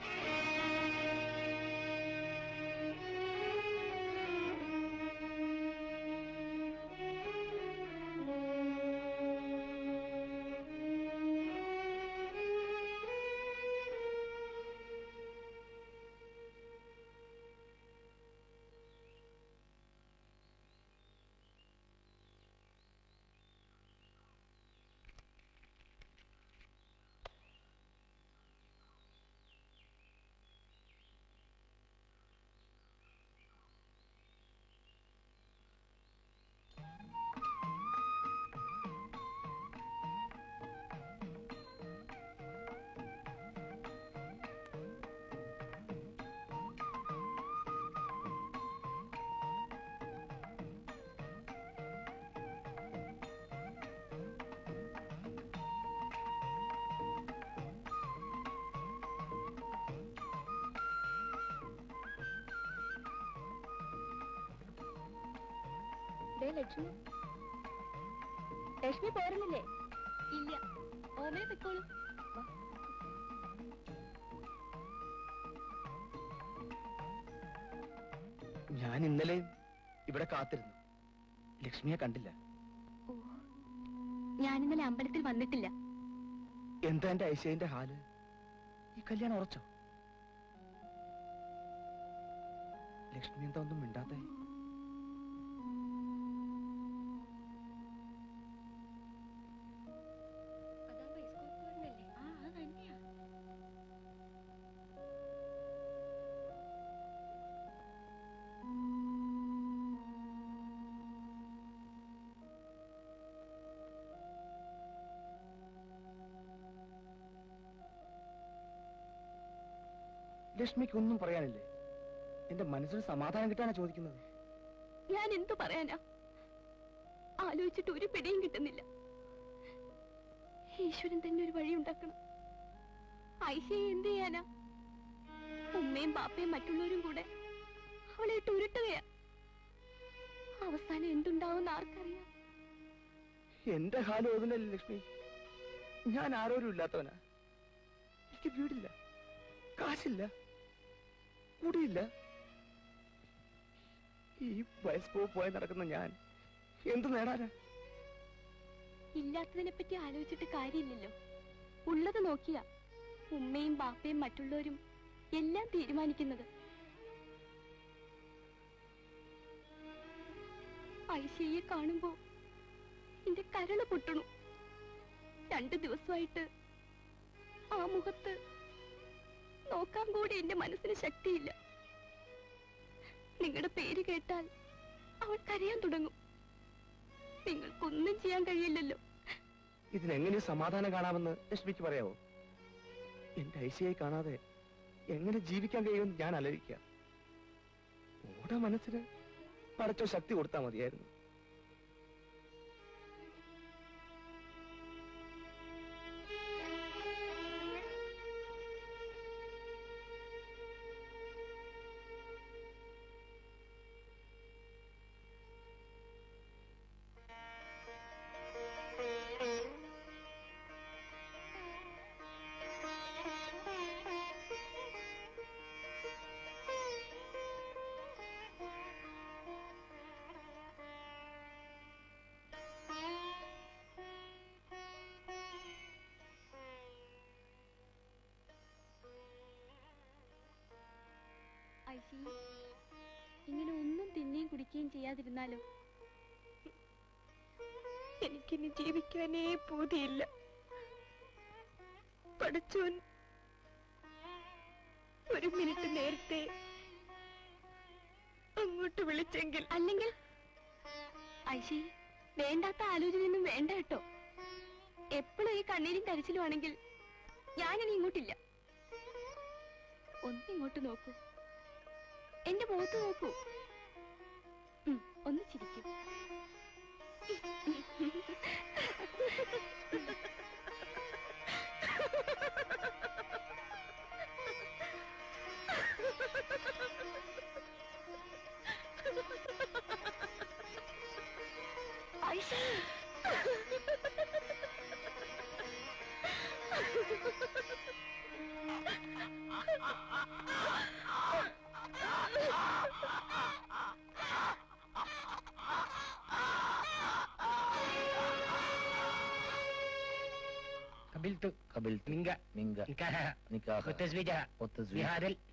ലക്ഷ്മി, ലക്ഷ്മി പോരുന്നില്ലേ? ഇല്ല, ഓമനെ പൊയ്ക്കോളൂ. ഞാൻ ഇന്നലെ ഇവിടെ കാത്തിരുന്നു. ലക്ഷ്മിയെ കണ്ടില്ല. ഓ, ഞാനിന്നലെ അമ്പലത്തിൽ വന്നിട്ടില്ല. എന്താ എന്റെ ഐശ്വര്യന്റെ ഹാല്? ഈ കല്യാണം ഉറച്ചോ? ലക്ഷ്മി എന്താ ഒന്നും മിണ്ടാത്തേ? ലക്ഷ്മിക്ക് ഒന്നും പറയാനില്ലേ? എന്റെ മനസ്സിന് സമാധാനം കിട്ടാനാ ചോദിക്കുന്നത്. ഞാൻ എന്തു പറയാനാ? ആലോചിച്ചിട്ട് ഒരു പിടിയും കിട്ടുന്നില്ല. ഈശ്വരൻ തന്നെ ഒരു വഴി ഉണ്ടാക്കണം. ഐഷയെ എന്ത് ചെയ്യാനാ? ഉമ്മയും ബാപ്പയും മറ്റുള്ളവരും കൂടെ അവളെ ഇട്ട് ഉരുട്ടുകയാ. അവസാനം എന്തുണ്ടാവും ആർക്കറിയാം. എന്റെ ഹാലും ഒതുന്നല്ലേ ലക്ഷ്മി? ഞാൻ ആരോരും ഇല്ലാത്തവനാ. എനിക്ക് വീടില്ല, കാശില്ല, കുടിയില്ല. ഈ വയസ്സ് പോയി നടക്കുന്ന ഞാൻ എന്ത് നേടാനാ? ഇല്ലാത്തതിനെ പറ്റി ആലോചിച്ചിട്ട് കാര്യമില്ലല്ലോ. ഉള്ളത് നോക്കിയാ ഉമ്മയും ബാപ്പയും മറ്റുള്ളവരും എല്ലാം തീരുമാനിക്കുന്നത്. ഐഷയെ കാണുമ്പോ എന്റെ കരള് പൊട്ടണു. 2 ദിവസമായിട്ട് ആ മുഖം മുഖത്ത് നോക്കാൻ കൂടി എന്റെ മനസ്സിന് ശക്തിയില്ല. നിങ്ങളുടെ പേര് കേട്ടാൽ അവൾ കരയാൻ തുടങ്ങും. നിങ്ങൾക്കൊന്നും ചെയ്യാൻ കഴിയില്ലല്ലോ. ഇതിനെങ്ങനെ സമാധാനം കാണാമെന്ന് ലക്ഷ്മിക്ക് പറയാവോ? എന്റെ ഐശയെ കാണാതെ എങ്ങനെ ജീവിക്കാൻ കഴിയുമെന്ന് ഞാൻ ആലോചിക്കാം. ഓടെ മനസ്സിന് പടച്ചോ ശക്തി കൊടുത്താൽ മതിയായിരുന്നു. ഐശി, ഇങ്ങനെ ഒന്നും തിന്നുകയും കുടിക്കുകയും ചെയ്യാതിരുന്നാലോ? എനിക്കിനി ജീവിക്കാനേ പൂതിയില്ല. പഠിച്ചോൻ ഒരു മിനിറ്റ് നേരത്തെ അങ്ങോട്ട് വിളിച്ചെങ്കിൽ. അല്ലെങ്കിൽ ഐശി, വേണ്ടാത്ത ആലോചനയൊന്നും വേണ്ട കേട്ടോ. എപ്പോഴും ഈ കണ്ണീരും കരച്ചിലുമാണെങ്കിൽ ഞാനിനി ഇങ്ങോട്ടില്ല. ഒന്നിങ്ങോട്ട് നോക്കൂ, എന്റെ മുഖത്ത് നോക്കൂ. ഒന്ന് ചിരിക്കും. ഐശി, قبلت منجا نكاح والتزويج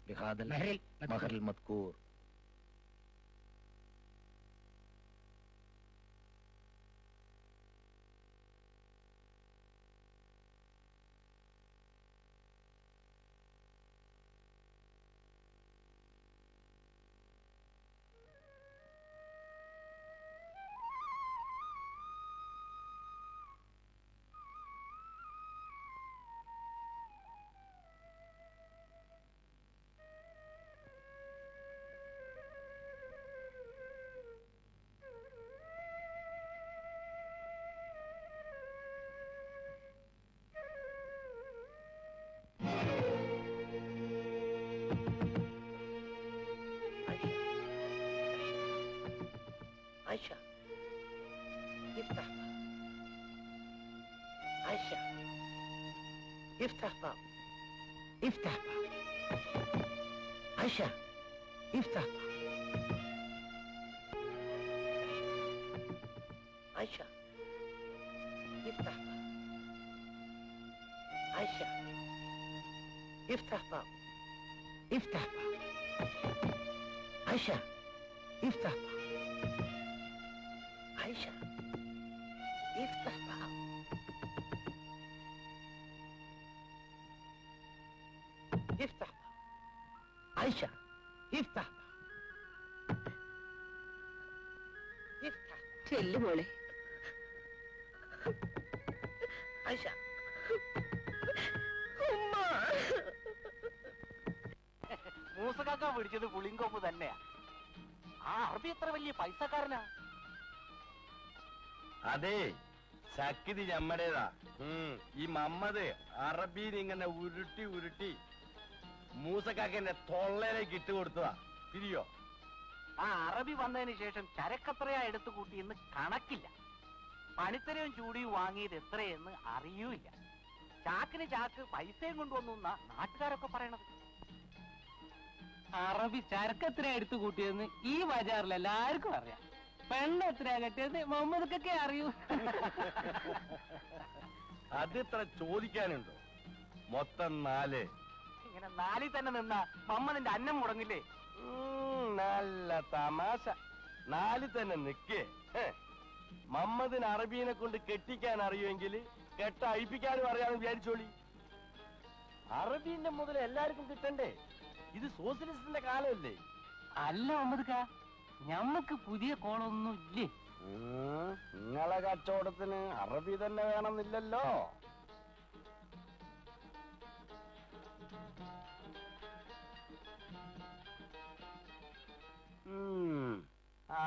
بهذا المهر المذكور. عائشة افتح باب. عائشة افتح باب. افتح باب. عائشة افتح باب. عائشة افتح باب. عائشة افتح باب. افتح باب. عائشة افتح باب. عائشة افتح باب. افتح باب. عائشة افتح باب. افتح ചെല്ലു മോളെ. عائشة മൂസക്കാക്ക പിടിച്ചത് പുളിങ്കോപ്പ് തന്നെയാ. ആ അറബി എത്ര വലിയ പൈസക്കാരനാ. അതെ, ശക്തി ഞമ്മടേതാ. ഈ മമ്മദ് അറബിയിൽ ഇങ്ങനെ ഉരുട്ടി ഉരുട്ടി മൂസക്കാക്കന്റെ തൊള്ളയിലേക്ക് ഇട്ട് കൊടുത്തതാ. തിരിയോ? ആ അറബി വന്നതിന് ശേഷം ചരക്കത്രയാ എടുത്തു കൂട്ടിയെന്ന് കണക്കില്ല. പണിത്തരവും ചൂടിയും വാങ്ങിയത് എത്രയെന്ന് അറിയൂല്ല. ചാക്കിന് ചാക്ക് പൈസയും കൊണ്ടുവന്നു എന്നാ നാട്ടുകാരൊക്കെ പറയണത്. അറബി ചരക്കെത്ര എടുത്തു കൂട്ടിയെന്ന് ഈ ബജാറിൽ എല്ലാവർക്കും അറിയാം. പെണ്ണ് എത്രയാ കെട്ടിയത് മുഹമ്മദ്ക്കൊക്കെ അറിയൂ. അതിത്ര ചോദിക്കാനുണ്ടോ? മൊത്തം 4. ഇങ്ങനെ 4 തന്നെ നിന്ന മമ്മതിന്റെ അന്നം മുടങ്ങില്ലേ? നല്ല തമാശ. 4 തന്നെ നിക്കേ. മമ്മദിന് അറബീനെ കൊണ്ട് കെട്ടിക്കാൻ അറിയുമെങ്കിൽ കെട്ട അഴിപ്പിക്കാനും അറിയാമെന്ന് വിചാരിച്ചോളി. അറബിന്റെ മുതൽ എല്ലാവർക്കും കിട്ടണ്ടേ? ഇത് സോഷ്യലിസ്റ്റിന്റെ കാലമല്ലേ? അല്ല ഒമ്പതുക്ക, ഞമ്മക്ക് പുതിയ കോളൊന്നും ഇല്ലേ? നിങ്ങളെ കച്ചവടത്തിന് അറബി തന്നെ വേണമെന്നില്ലല്ലോ.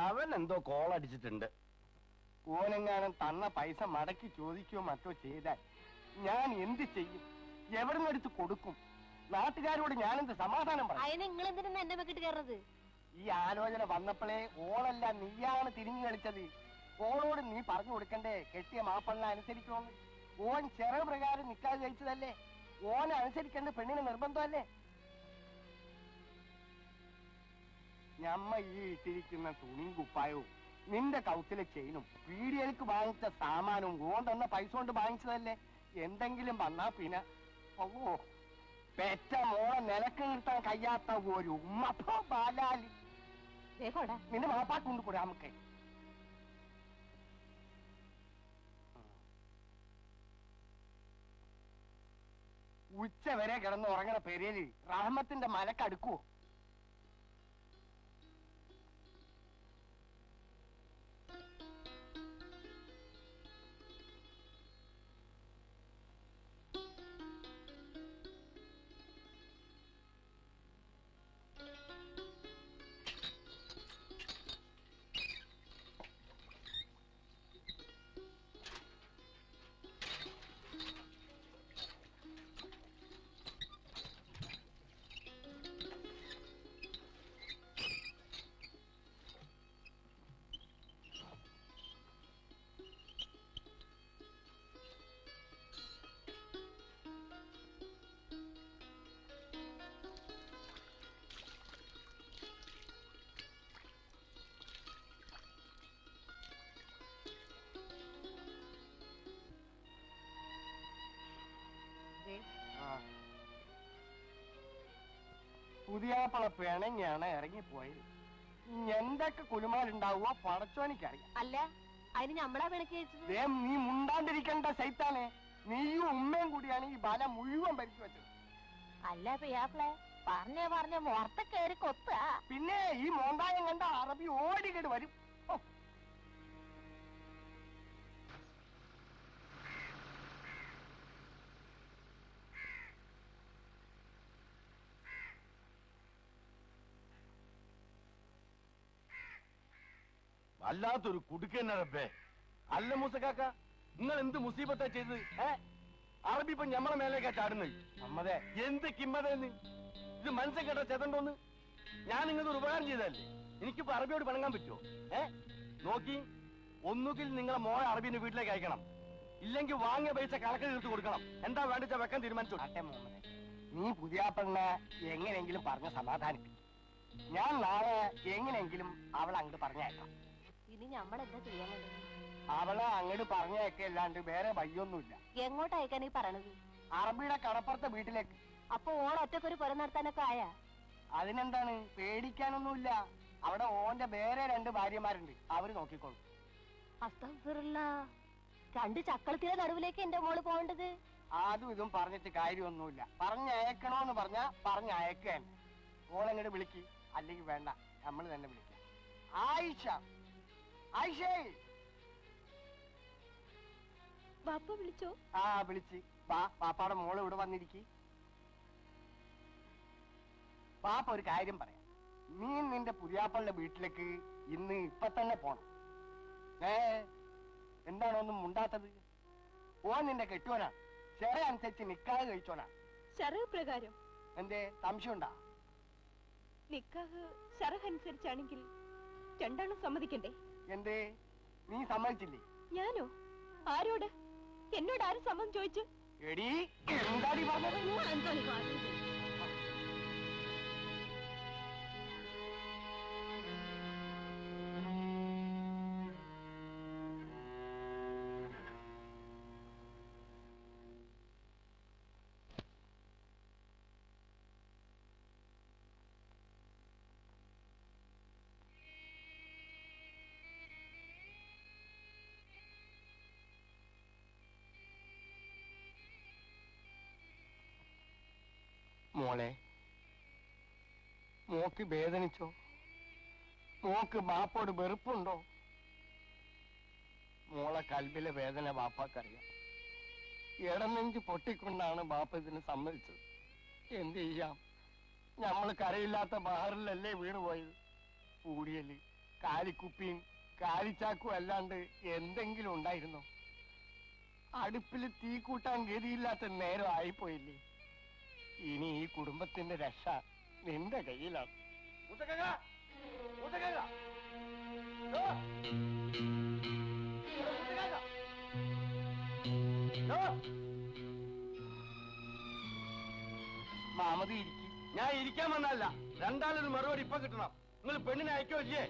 അവൻ എന്തോ കോൾ അടിച്ചിട്ടുണ്ട്. ഓനെങ്ങാനും തന്ന പൈസ മടക്കി ചോദിക്കുകയോ മറ്റോ ചെയ്താൽ ഞാൻ എന്ത് ചെയ്യും? എവിടുന്ന് എടുത്ത് കൊടുക്കും? നാട്ടുകാരോട് ഞാനെന്ത് സമാധാനം പറയും? അതിന് നിങ്ങൾ എന്തിനാ എന്നെ വെക്കിട്ട് കയറുന്നത്? ഈ ആലോചന വന്നപ്പോഴേ ഓളല്ല നീയാണ് തിരിഞ്ഞു കളിച്ചത്. ഓളോട് നീ പറഞ്ഞു കൊടുക്കണ്ടേ കെട്ടിയ മാപ്പണ്ണ അനുസരിക്കണമെന്ന്? ഓൻ ചെറു പ്രകാരം നിക്കാതെ കഴിച്ചതല്ലേ? ഓനെ അനുസരിക്കേണ്ട പെണ്ണിന് നിർബന്ധമല്ലേ? ഞമ്മ ഈ ഇട്ടിരിക്കുന്ന തുണിയും കുപ്പായവും നിന്റെ കൗത്തിലെ ചെയിനും പീഡിയൽക്ക് വാങ്ങിച്ച സാമാനവും ഓൻ തന്ന പൈസ കൊണ്ട് വാങ്ങിച്ചതല്ലേ? എന്തെങ്കിലും വന്നാ പിന്നെ ഓ പെറ്റ മോളെ നിലക്ക് നിർത്താൻ കഴിയാത്ത ഒരു ഉമ്മപ്പോ ബാലാലി. നിന്റെ മാപ്പാക്ക് കൊണ്ട് കൂടെ നമുക്ക്. ഉച്ച വരെ കിടന്ന് ഉറങ്ങണ പെരേല് റഹ്മത്തിന്റെ മലക്കടുക്കുവോ? പുതിയാപ്പള പിണങ്ങിയാണ് ഇറങ്ങിപ്പോയത്. എന്തൊക്കെ കുലുമാലുണ്ടാവുമോ പടച്ചോനിക്കറിയാം. അല്ല, അതിന് നമ്മളാ പിണക്കി വെച്ചത്? നീ മുണ്ടാണ്ടിരിക്കേണ്ട സൈത്താനെ. നീയും ഉമ്മയും കൂടിയാണ് ഈ ബല മുഴുവൻ ഭരിച്ചു വെച്ചത്. അല്ല പിയാപ്പിളെ, പറഞ്ഞ മുറത്ത കയറി കൊത്ത. പിന്നെ ഈ മോന്തായം കണ്ട അറബി ഓടിക്കേട് വരും. വല്ലാത്തൊരു കുടുക്കന്നെ റബ്ബേ. അല്ല മൂസക്കാക്ക, നിങ്ങൾ എന്ത് മുസീബത്താ ചെയ്തത്? അറബി ഇപ്പൊ ഞമ്മളെ മേലേക്കാ ചാടുന്നത്. അമ്മതേ എന്ത് കിമ്മതേന്ന്? ഇത് മനസ്സം കേട്ട ചെതണ്ടോന്ന്? ഞാൻ നിങ്ങൾക്കൊരു ഉപകാരം ചെയ്തതല്ലേ? എനിക്കിപ്പോ അറബിയോട് പിണങ്ങാൻ പറ്റുമോ? നോക്കി, ഒന്നുകിൽ നിങ്ങളെ മോളെ അറബിന്റെ വീട്ടിലേക്ക് അയക്കണം, ഇല്ലെങ്കിൽ വാങ്ങിയ പൈസ കണക്ക് തീർത്ത് കൊടുക്കണം. എന്താ വേണ്ടിച്ച വെക്കാൻ തീരുമാനിച്ചു? നീ പുതിയാപ്പണ്ണ എങ്ങനെയെങ്കിലും പറഞ്ഞ സമാധാനിപ്പിക്കും. ഞാൻ നാളെ എങ്ങനെയെങ്കിലും അവളെ അങ്ങോട്ട് പറഞ്ഞയക്കാം. ഇനി നമ്മളെന്താ ചെയ്യാൻ വേണ്ടത്? അവളെ അങ്ങോട്ട് പറഞ്ഞയക്കല്ലാണ്ട് വേറെ വയ്യൊന്നുമില്ല. എങ്ങോട്ട് അയക്കാൻ ഈ പറയണത്? അറബിയുടെ കടപ്പുറത്തെ വീട്ടിലേക്ക്. അപ്പൊ ഓൺ ഒറ്റക്കൊരു പുര നടത്താനൊക്കെ ആയാ? അതിനെന്താണ്, പേടിക്കാനൊന്നുമില്ല. അവിടെ ഓന്റെ വേറെ 2 ഭാര്യമാരുണ്ട്, അവര് നോക്കിക്കോളും. അസ്തഗ്ഫിറുല്ലാ, 2 ചക്കളത്തിലെ നടുവിലേക്ക് എന്റെ മോള് പോകേണ്ടത്? അതും ഇതും പറഞ്ഞിട്ട് കാര്യമൊന്നുമില്ല. പറഞ്ഞയക്കണോന്ന് പറഞ്ഞാ പറഞ്ഞയക്കാൻ. ഓളെങ്ങോട്ട് വിളിക്ക്, അല്ലെങ്കിൽ വേണ്ട, നമ്മൾ തന്നെ വിളിക്കാം. ആയിഷ, ആയിഷേ. ബാപ്പ വിളിച്ചോ? വിളിച്ച്. പാപ്പാടെ മോള് ഇവിടെ വന്നിരിക്കി. പാപ്പ ഒരു കാര്യം പറയാം. നീ നിന്റെ പുതിയാപ്പളുടെ വീട്ടിലേക്ക് ഇന്ന് ഇപ്പൊ തന്നെ പോണം. എന്താണോ ഒന്നും മുണ്ടാത്തത്? ഓൻ നിന്റെ കെട്ടുവനാ, ചെറ അനുസരിച്ച് നിക്കാഹ് കഴിച്ചോനാ. ശരഹ് പ്രകാരം? എന്തേ സംശയമുണ്ടാ? നിക്കാഹ് ശരഹ് അനുസരിച്ചാണെങ്കിൽ രണ്ടാളും സമ്മതിക്കണ്ടേ? എന്തേ നീ സമ്മതിച്ചില്ലേ? ഞാനോ? ആരോട്? എന്നോട് ആരും സമ്മതം ചോദിച്ചു? എടീ, എന്താടി പറഞ്ഞത്? മോളെ, മോക്ക് വേദനിച്ചോ? മോക്ക് ബാപ്പോട് വെറുപ്പുണ്ടോ? മോളെ കൽബിലെ വേദന ബാപ്പാക്കറിയാം. ഇടനെഞ്ച് പൊട്ടിക്കൊണ്ടാണ് ബാപ്പ ഇതിന് സമ്മതിച്ചത്. എന്ത് ചെയ്യാം? നമ്മള് കരയില്ലാത്ത ബഹറിലല്ലേ വീണുപോയത്. കൂടിയല് കാലിക്കുപ്പിയും കാലിച്ചാക്കും അല്ലാണ്ട് എന്തെങ്കിലും ഉണ്ടായിരുന്നോ? അടുപ്പിൽ തീ കൂട്ടാൻ ഗതിയില്ലാത്ത നേരം ആയിപ്പോയില്ലേ. ഇനി ഈ കുടുംബത്തിന്റെ രക്ഷ നിന്റെ കയ്യിലാണ്. മാമതി ഇരിക്കും. ഞാൻ ഇരിക്കാൻ വന്നല്ല, രണ്ടാളൊരു മറുപടി ഇപ്പൊ കിട്ടണം. നിങ്ങൾ പെണ്ണിനെ അയക്കോ ഇല്ലേ?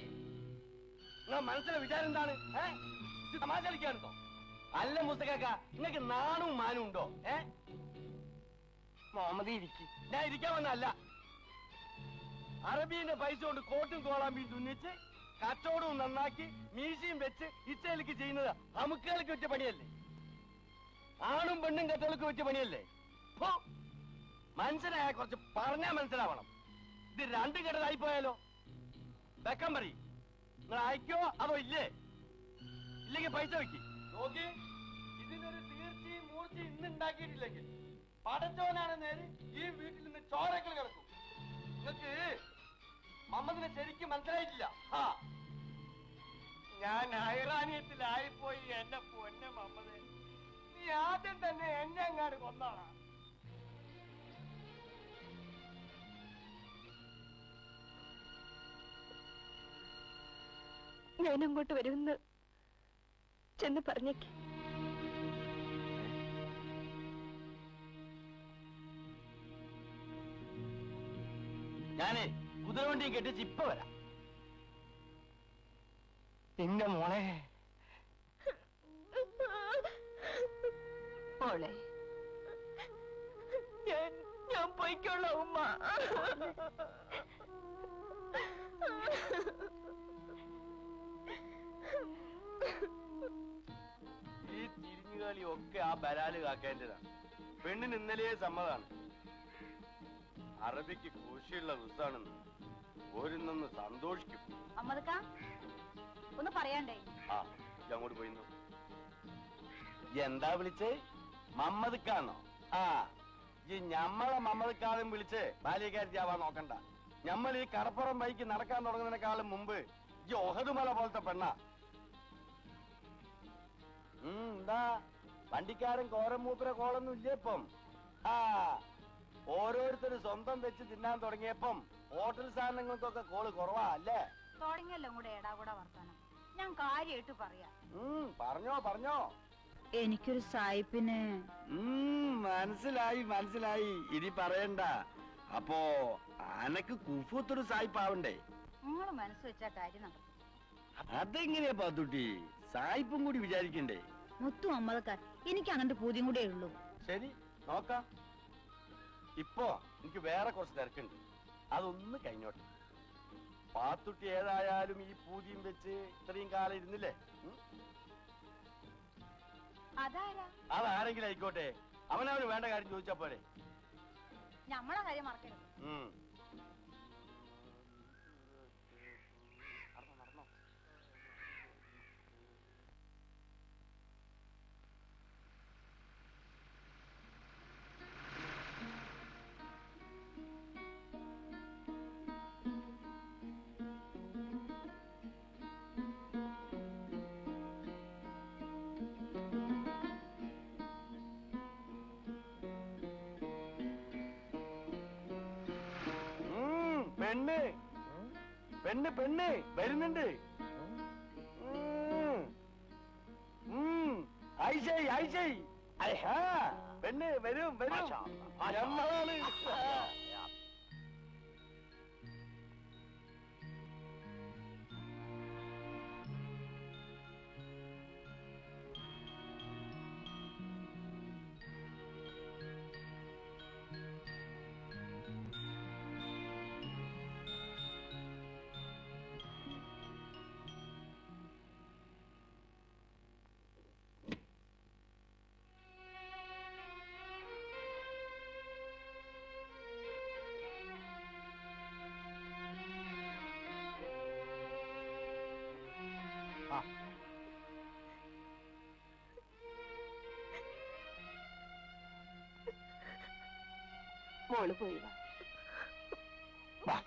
നിങ്ങൾ മനസ്സിലെ വിചാരം എന്താണ്? തമാശ കളിക്കാനുണ്ടോ? അല്ല മുസ്തകാക്ക, നിങ്ങൾക്ക് നാണും മാനും ഉണ്ടോ? മാമതി ഇരിക്കും. ഞാൻ ഇരിക്കാൻ വന്നല്ല. അറബീന്റെ പൈസ കൊണ്ട് കോട്ടും കോളാമ്പിയും തുന്നിച്ച് കച്ചവടവും നന്നാക്കി മീശയും വെച്ച് ഇച്ചയിലേക്ക് ചെയ്യുന്നത് അമുക്കുകൾക്ക് വെച്ച പണിയല്ലേ? ആണും പെണ്ണും കച്ചവടക്ക് വെച്ച പണിയല്ലേ? മനസ്സിലായ കുറച്ച് പറഞ്ഞാ മനസ്സിലാവണം. ഇത് രണ്ടും കെട്ടതായി പോയാലോ? വെക്കാൻ പറയും. നിങ്ങൾ അയക്കോ അതോ ഇല്ലേ? ഇല്ലെങ്കിൽ പൈസ വെക്കി നോക്കി. ഇതിനൊരു തീർച്ചയും മൂർച്ചയും ഇന്ന് ഉണ്ടാക്കിയിട്ടില്ലെങ്കിൽ പടച്ചോനാണ് നേര് ഈ വീട്ടിൽ നിന്ന് ചോരക്കൾ കിടക്കും. നിങ്ങൾക്ക് മമ്മദിനെ ശരിക്കും മനസ്സിലായിട്ടില്ല. ഞാൻ ഹൈറാനിയത്തിലായിപ്പോയി എന്റെ പൊന്നെ മമ്മദേ. നീ ആദ്യം തന്നെ എന്നെ അങ്ങാട് കൊന്നാളാ. ഞാൻ അങ്ങോട്ട് വരുമെന്ന് ചെന്ന് പറഞ്ഞേക്ക്. ഞാനേ കുതിരവണ്ടിയും കെട്ടിച്ച് ഇപ്പൊ വരാം. നിന്റെ മോളെ മോളെ ഞാൻ പോയിക്കോളാം ഉമ്മ. ഈ തിരിഞ്ഞുകളി ഒക്കെ ആ ബലാല് കാക്കേണ്ടതാണ്. പെണ്ണിന് ഇന്നലെ സമ്മതാണ്. അറബിക്ക് കൂശിയുള്ള ദിവസമാണെന്ന് ഓരോന്നൊന്ന് സന്തോഷിക്കും. അമ്മദക്ക ഒന്ന് പറയാണ്ടേ? ആ അങ്ങോട്ട് പോയിന്നു. എന്താ വിളിച്ചേ? മമ്മദ്ക്കാന്നോ? ആ ഈ ഞമ്മളെ മമ്മദ്ക്കാളും വിളിച്ച് ബാല്യക്കാരിയാവാൻ നോക്കണ്ട. ഞമ്മൾ ഈ കടപ്പുറം ബൈക്ക് നടക്കാൻ തുടങ്ങുന്നതിനേക്കാളും മുമ്പ് ഈ ഒഹദുമല പോലത്തെ പെണ്ണ. എന്താ വണ്ടിക്കാരൻ കോരമൂപ്പര കോളൊന്നും ഇല്ലേ ഇപ്പം? ആ ഓരോരുത്തര് സ്വന്തം വെച്ച് തിന്നാൻ തുടങ്ങിയപ്പം ഹോട്ടൽ സാധനങ്ങൾക്കൊക്കെ കോള് കുറവാ അല്ലേ? തുടങ്ങിയല്ലോ കൂടെ ഏടാകൂടെ വർത്താനം. ഞാൻ കാര്യമായിട്ട് പറയാം. പറഞ്ഞോ പറഞ്ഞോ. എനിക്കൊരു സായിപ്പിന്. മനസ്സിലായി മനസ്സിലായി. ഇനി പറയണ്ട. അപ്പോ അനക്ക് കുഫൂത്തൊരു സായിപ്പാവണ്ടേ? നിങ്ങൾ മനസ്സ് വെച്ച കാര്യം നടക്കും. അതെങ്ങനെയാ പാത്തുട്ടി? സായിപ്പും കൂടി വിചാരിക്കണ്ടേ? മുത്തു അമ്മദക്ക എനിക്ക് അങ്ങനത്തെ പൂതിയും കൂടെ ഉള്ളൂ. ശരി നോക്കാം. ഇപ്പോ എനിക്ക് വേറെ കുറച്ച് തിരക്കുണ്ട്. അതൊന്ന് കഴിഞ്ഞോട്ടെ. പാത്തുട്ടി ഏതായാലും ഈ പൂതിയും വെച്ച് ഇത്രയും കാലം ഇരുന്നില്ലേ? അതാരെങ്കിലും ആയിക്കോട്ടെ. അവനവന് വേണ്ട കാര്യം ചോദിച്ചാ പോരെ. നമ്മളെ കാര്യം മറക്കരുത്. പെണ്ണ് പെണ്ണ് പെണ്ണ് വരുന്നുണ്ട്. ഐശായി ഐശായി പെണ്ണ് വരും വരും. നമ്മളാണ്. മോള് പോയി വാ. വാ.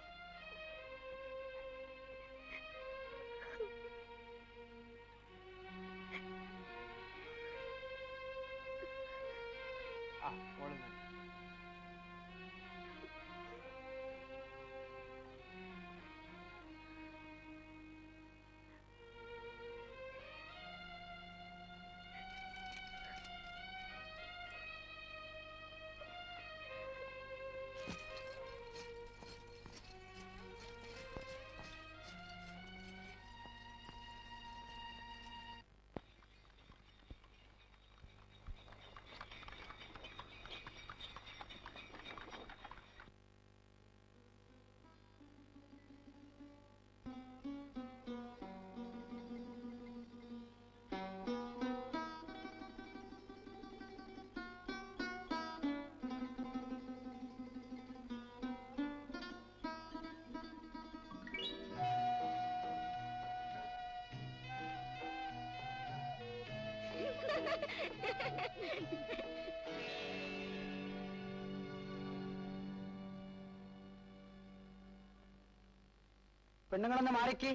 ആ, മോള് വരൂ. പെണ്ണുങ്ങളൊന്ന് മാറിക്ക്.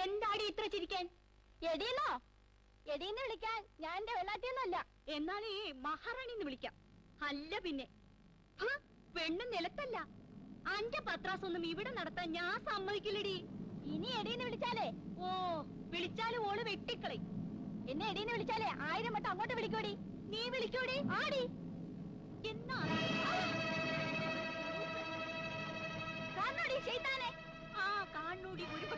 എന്താടി ഇത്ര ചിരിക്കാൻ? എടിയെന്നോ? എടീന്ന് വിളിക്കാൻ ഞാൻ എന്റെ വെള്ളാട്ടിയൊന്നുമല്ല. എന്നാലേ മഹാറാണിന്ന് വിളിക്കാം. അല്ല പിന്നെ പെണ്ണ് നിലത്തല്ല. അന്റെ പത്രാസൊന്നും ഇവിടെ നടത്താൻ ഞാൻ സമ്മതിക്കില്ലടി. ഇനി എടീന്ന് വിളിച്ചാലേ വിളിച്ചാലും ഓള് വെട്ടിക്കളയും. എന്നെ എടീന്ന് വിളിച്ചാലേ 1000 വട്ടം അങ്ങോട്ട് വിളിക്കോടി. നീ വിളിക്കോടി. ആടി എന്നാ കാണോടി ചെയ്താനെ. ആ കാണൂടി. ഒരു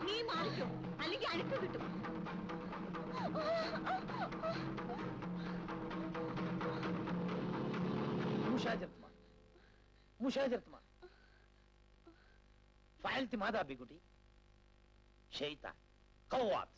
നീ മാറിക്കോ, അല്ലെങ്കിൽ അനക്ക് കിട്ടും. مشاجرة فعلت ماذا بقولي؟ شيطان قوات.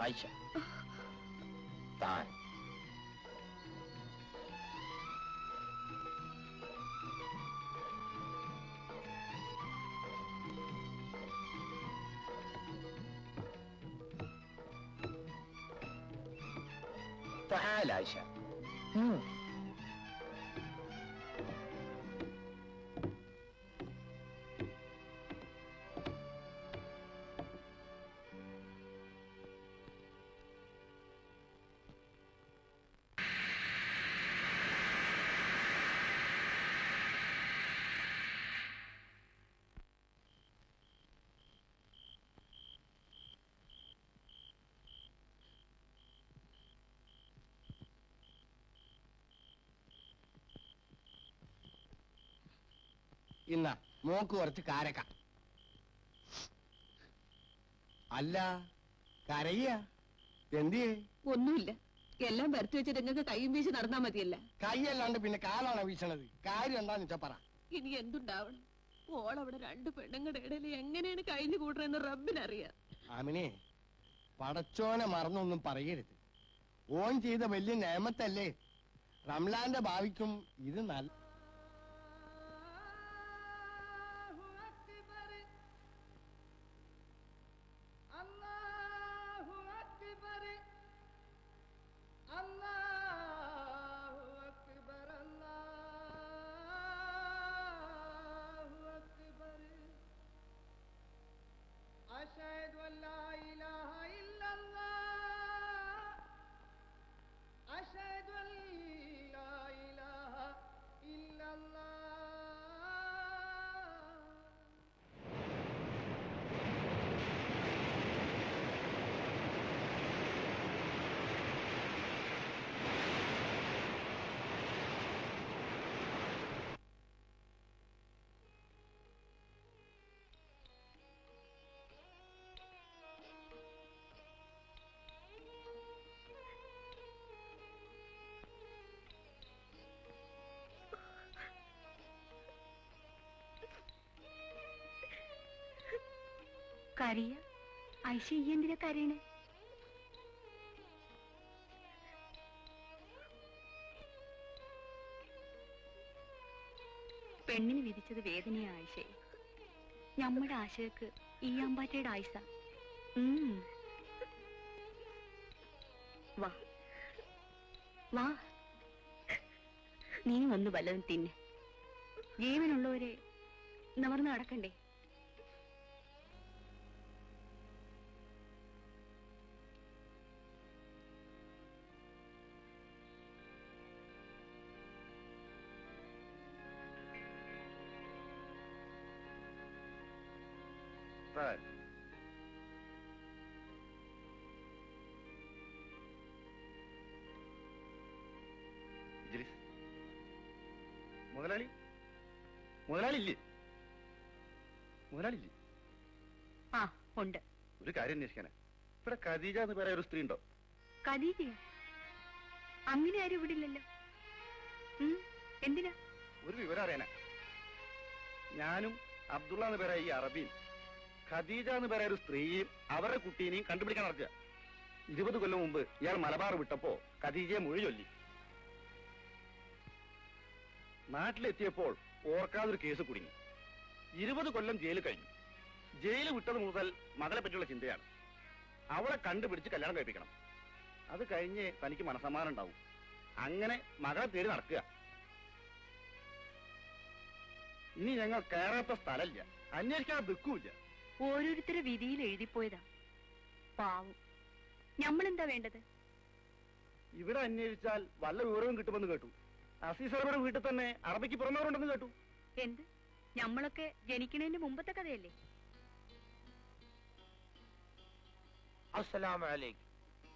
عايشة تعال. تعال عايشة. ഇന്ന മോക്ക് കുറച്ച് കാരക്ക. അല്ല കരയ എന്തിയേ? ഒന്നുമില്ല, എല്ലാം വരച്ചു വെച്ചിട്ട് നിങ്ങൾക്ക് കൈയും വീശി നടന്നാ മതിയല്ല. കൈയല്ലാണ്ട് പിന്നെ കാലാണോ വീശണത്? കാര്യം എന്താന്ന് വെച്ചാ പറ. ഇനി എന്തുണ്ടാവണം? ഓളവിടെ രണ്ട് പെണ്ണുങ്ങളുടെ ഇടയിൽ എങ്ങനെയാണ് കഴിഞ്ഞു കൂട്ടുന്നതെന്ന് റബ്ബിനറിയാം. ആമിനെ, പടച്ചോനെ മറന്നൊന്നും പറയരുത്. ഓൻ ചെയ്ത വലിയ നേമത്തല്ലേ. റംലാന്റെ ഭാവിക്കും ഇത് നല്ല أشهد أن لا إله إلا الله أشهد أن لا إله إلا الله കരയ ഐഷ, ഈ എന്തിനാ കരയണേ? പെണ്ണിന് വിധിച്ചത് വേദനയാ ആയിഷേ. നമ്മുടെ ആശയക്ക് ഈ അമ്പാറ്റയുടെ ആയിസ. വാ വാ, നീ ഒന്ന് വല്ലതും തിന്നെ. ജീവനുള്ളവരെ നിവർന്ന് നടക്കണ്ടേ? മുതലാളി, മുതലാളില്ലേ? മുതലാളില്ലേ? ആ ഉണ്ട്. ഒരു കാര്യം അന്വേഷിക്കാനാ. ഇവിടെ ഖദീജ എന്ന് പറയാൻ ഒരു സ്ത്രീ ഉണ്ടോ? ഖദീജയോ? അങ്ങനെ ആരും ഇവിടെ ഇല്ലല്ലോ. എന്തിനാ? ഒരു വിവരം അറിയാനാ. ഞാനും അബ്ദുള്ള എന്ന് പറയാ ഈ അറബിയും ഖദീജ എന്ന് പറയാ ഒരു സ്ത്രീയും അവരുടെ കുട്ടീനെയും കണ്ടുപിടിക്കാൻ നടക്കുക. 20 കൊല്ലം മുമ്പ് ഇയാൾ മലബാർ വിട്ടപ്പോ ഖദീജയെ മൊഴി ചൊല്ലി. നാട്ടിലെത്തിയപ്പോൾ ഓർക്കാതൊരു കേസ് കുടുങ്ങി. 20 കൊല്ലം ജയിലിൽ കഴിഞ്ഞു. ജയില് വിട്ടത് മുതൽ മകളെ പറ്റിയുള്ള ചിന്തയാണ്. അവളെ കണ്ടുപിടിച്ച് കല്യാണം കഴിപ്പിക്കണം. അത് കഴിഞ്ഞ് തനിക്ക് മനസ്സമാനം ഉണ്ടാവും. അങ്ങനെ മകളെ തേടി നടക്കുക. ഇനി ഞങ്ങൾ കയറാത്ത സ്ഥലമില്ല, അന്വേഷിക്കാതെ ദിക്കൂല്ല. ഓരോരുത്തരുടെ വിധിയിൽ എഴുതിപ്പോയതാ. പാവം, ഞമ്മളെന്താ വേണ്ടത്? ഇവിടെ അന്വേഷിച്ചാൽ വല്ല വിവരവും കിട്ടുമെന്ന് കേട്ടു. അസീസറുടെ വീട്ടിൽ തന്നെ അറബിക്ക് പുറന്നവരുണ്ടെന്ന് കേട്ടു. എന്ത്? ഞമ്മളൊക്കെ ജനിക്കണതിന് മുമ്പത്തെ കഥയല്ലേ? അസ്സലാമു അലൈക്കും.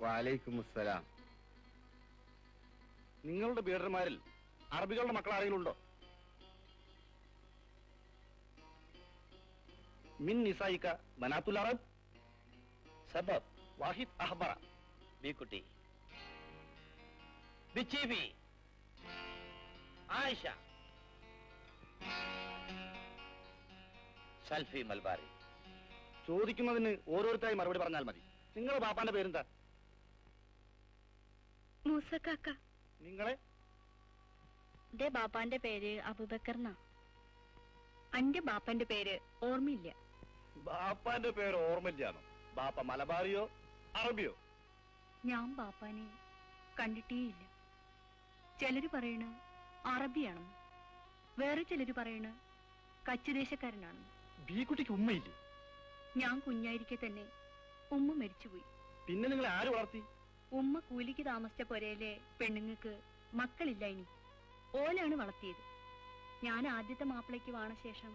വഅലൈക്കും അസ്സലാം. നിങ്ങളുടെ ബീഡർമാരിൽ അറബികളുടെ മക്കൾ ആരെങ്കിലും ഉണ്ടോ? മിൻ നിസായിക ബനാത്തുൽ അറബ് സബബ് വാഹിദ് അഹ്ബറ ബീക്കുട്ടി ബിച്ചിബി ആയിഷ സൽഫി മൽബാരി. ചോദിക്കുന്നതിന് ഓരോരുത്തരായി മറുപടി പറഞ്ഞാൽ മതി. നിങ്ങളുടെ ബാപ്പാന്റെ പേരെന്താ? മൂസക്കാക്ക. നിങ്ങളെ? എന്റെ ബാപ്പാന്റെ പേര് അബൂബക്കർന്നാ. അന്റെ ബാപ്പന്റെ പേര് ഓർമ്മയില്ല. ബാപ്പാന്റെ പേര് ഓർമ്മയില്ലാന്നോ? ബാപ്പ മലബാറിയോ അറബിയോ? ഞാൻ ബാപ്പാനെ കണ്ടിട്ടേയില്ല. ചിലര് പറയണ അറബിയാണെന്ന്, വേറെ ചിലര് പറയണ കച്ചുദേശക്കാരനാണെന്ന്. ബീക്കുട്ടിക്ക് ഉമ്മയില്ലേ? ഞാൻ കുഞ്ഞായിരിക്കെ തന്നെ ഉമ്മ മരിച്ചുപോയി. പിന്നെ നിങ്ങൾ ആര് വളർത്തി? ഉമ്മ കൂലിക്ക് താമസിച്ച പുരയിലെ പെണ്ണുങ്ങൾക്ക് മക്കളില്ല. ഇനി ഓലാണ് വളർത്തിയത്. ഞാൻ ആദ്യത്തെ മാപ്പിളയ്ക്ക് വാണ ശേഷം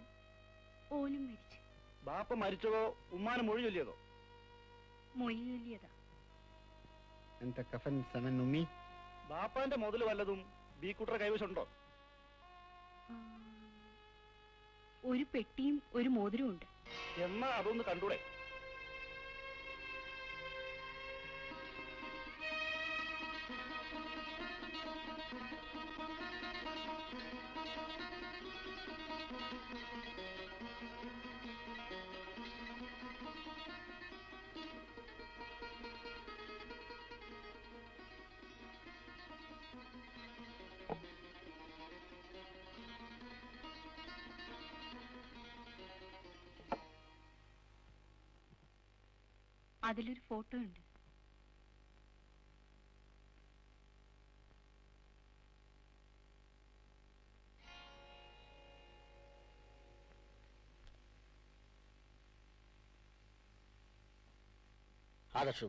ഓലും മരിച്ചു. ബാപ്പ മരിച്ചതോ ഉമ്മാനെ മൊഴി ചൊല്ലിയതോ? മൊഴി ചൊല്ലിയതാ. أنت كفن ثمن أمي؟ ബാപ്പാന്റെ മുതൽ വല്ലതും ബീക്കുട്ടറെ കൈവശമുണ്ടോ? ഒരു പെട്ടിയും ഒരു മോതിരവും ഉണ്ട്. എന്നാ അതൊന്ന് കണ്ടൂടെ? അതിലൊരു ഫോട്ടോ ഉണ്ട്. هذا شو؟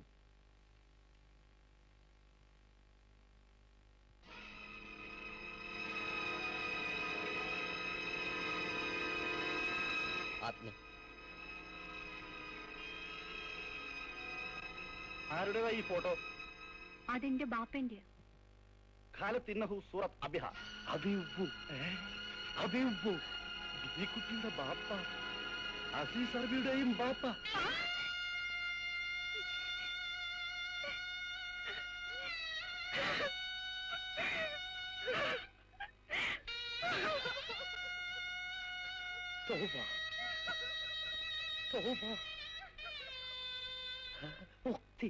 عطني. ആരുടേതാ ഈ ഫോട്ടോ? അതെന്റെ ബാപ്പന്റെ. ഖാലത്ത് ഇന്നഹു സൂറത്ത് അബിഹ. ഈ കുട്ടിയുടെ ബാപ്പ അസീസ് അറബിയുടെയും ബാപ്പ. توبة توبة أختي.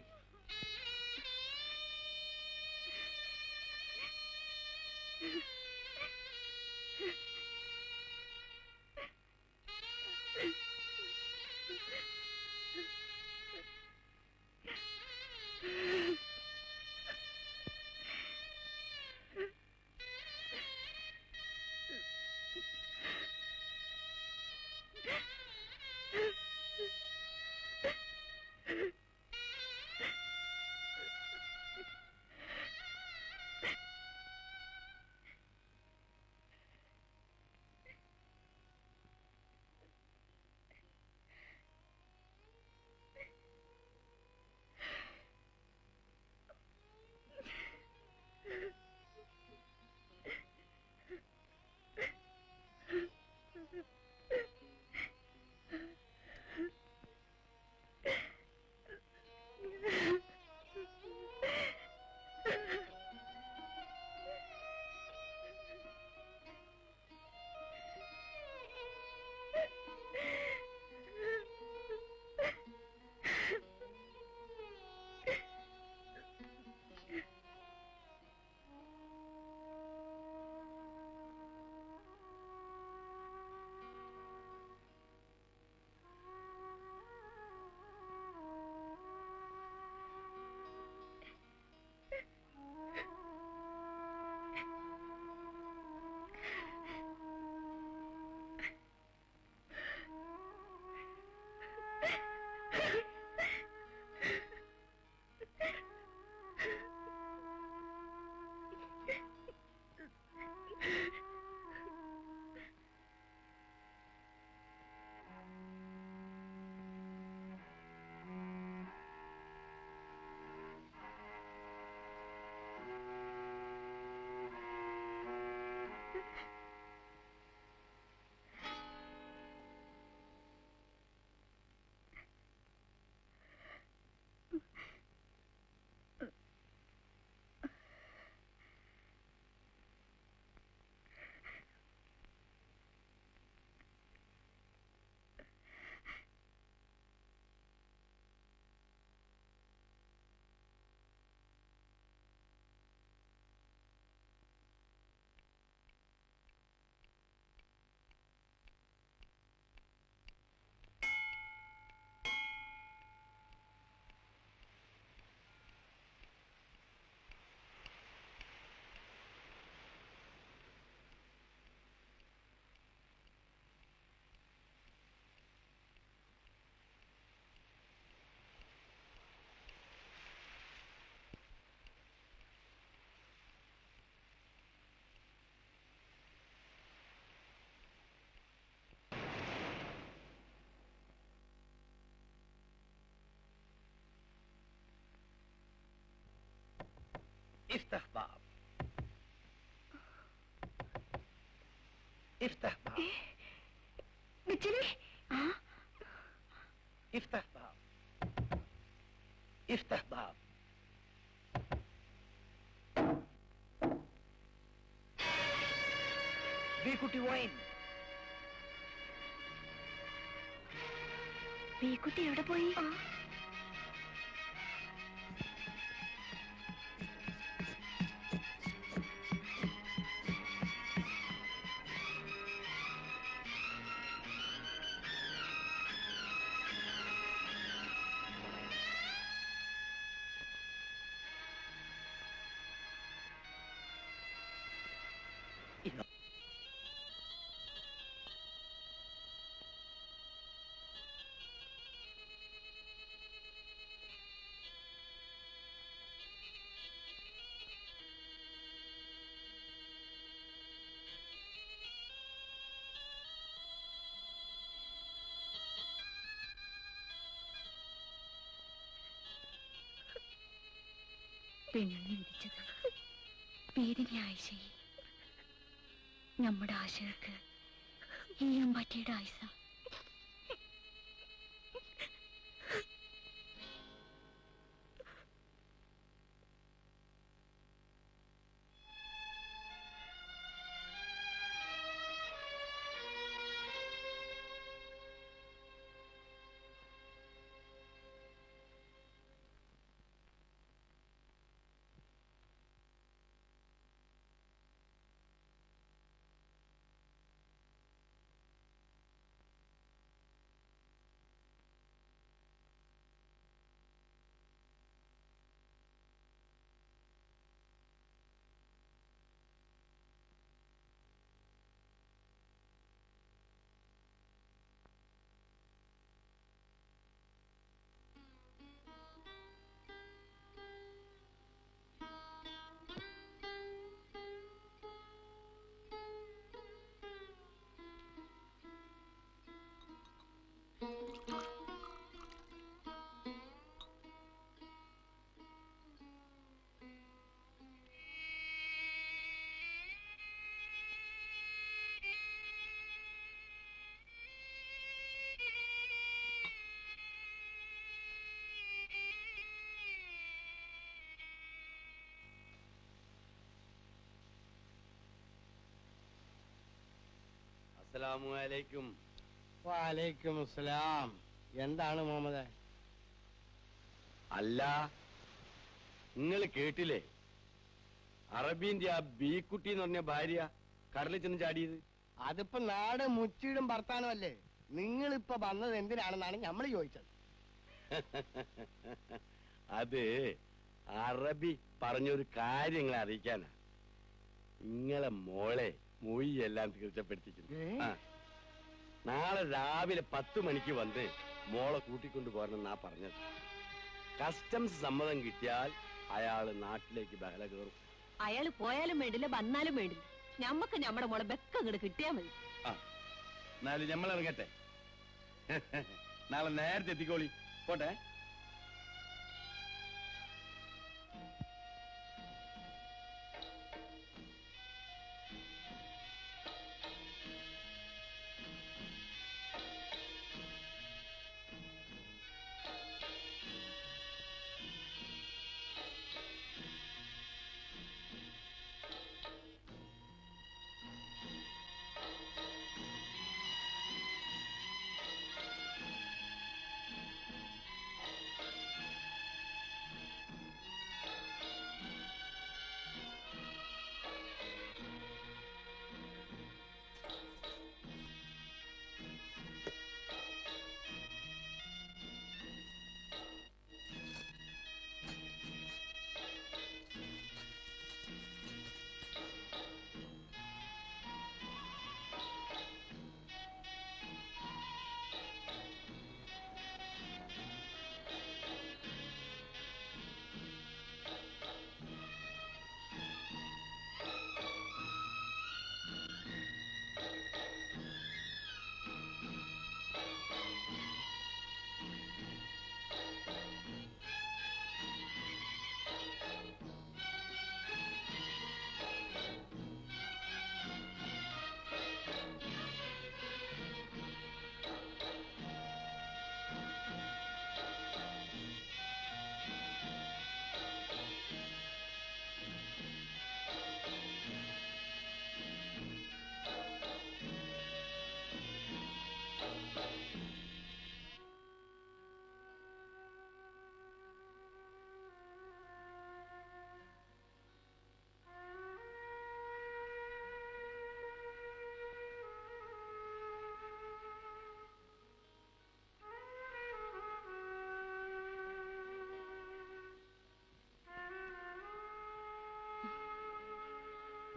افتح باب. افتح باب. بتلي؟ افتح باب. افتح باب. بيكوتي وين؟ ബീക്കുട്ടി എവിടെ പോയി? പിണങ്ങി വിധിച്ചത് പേരിനെ ആയിഷയെ നമ്മുടെ ആശയർക്ക് ഈ അമ്പാറ്റിയുടെ ആയിസ. അസ്സലാമു അലൈക്കും. വാലൈക്കും അസ്സലാം. എന്താണ് മുഹമ്മദ്? അല്ല, നിങ്ങൾ കേട്ടില്ലേ അറബീന്റെ ആ ബീക്കുട്ടി എന്ന് പറഞ്ഞ ഭാര്യ കടലിൽ ചെന്ന് ചാടിയത്? അതിപ്പോ നാട് മുച്ചിടും ഭർത്താനമല്ലേ. നിങ്ങളിപ്പോ വന്നത് എന്തിനാണെന്നാണ് നമ്മൾ ചോദിച്ചത്. അത് അറബി പറഞ്ഞൊരു കാര്യങ്ങളെ അറിയിക്കാനാ. നിങ്ങളെ മോളെ മൊഴി എല്ലാം തീർച്ചപ്പെടുത്തിക്കുന്നു. നാളെ രാവിലെ 10 മണിക്ക് വന്ന് മോളെ കൂട്ടിക്കൊണ്ടു പോരണമെന്നാ പറഞ്ഞത്. കസ്റ്റംസ് സമ്മതം കിട്ടിയാൽ അയാള് നാട്ടിലേക്ക് ബഹല കയറും. അയാള് പോയാലും വേണ്ടില്ല, വന്നാലും വേണ്ടില്ല, ഞമ്മക്ക് ഞമ്മടെ മോളെ ബെക്ക അങ്ങോട്ട് കിട്ടിയാ മതി. എന്നാലും നമ്മൾ ഇറങ്ങട്ടെ. നാളെ നേരത്തെ എത്തിക്കോളി. പോട്ടെ.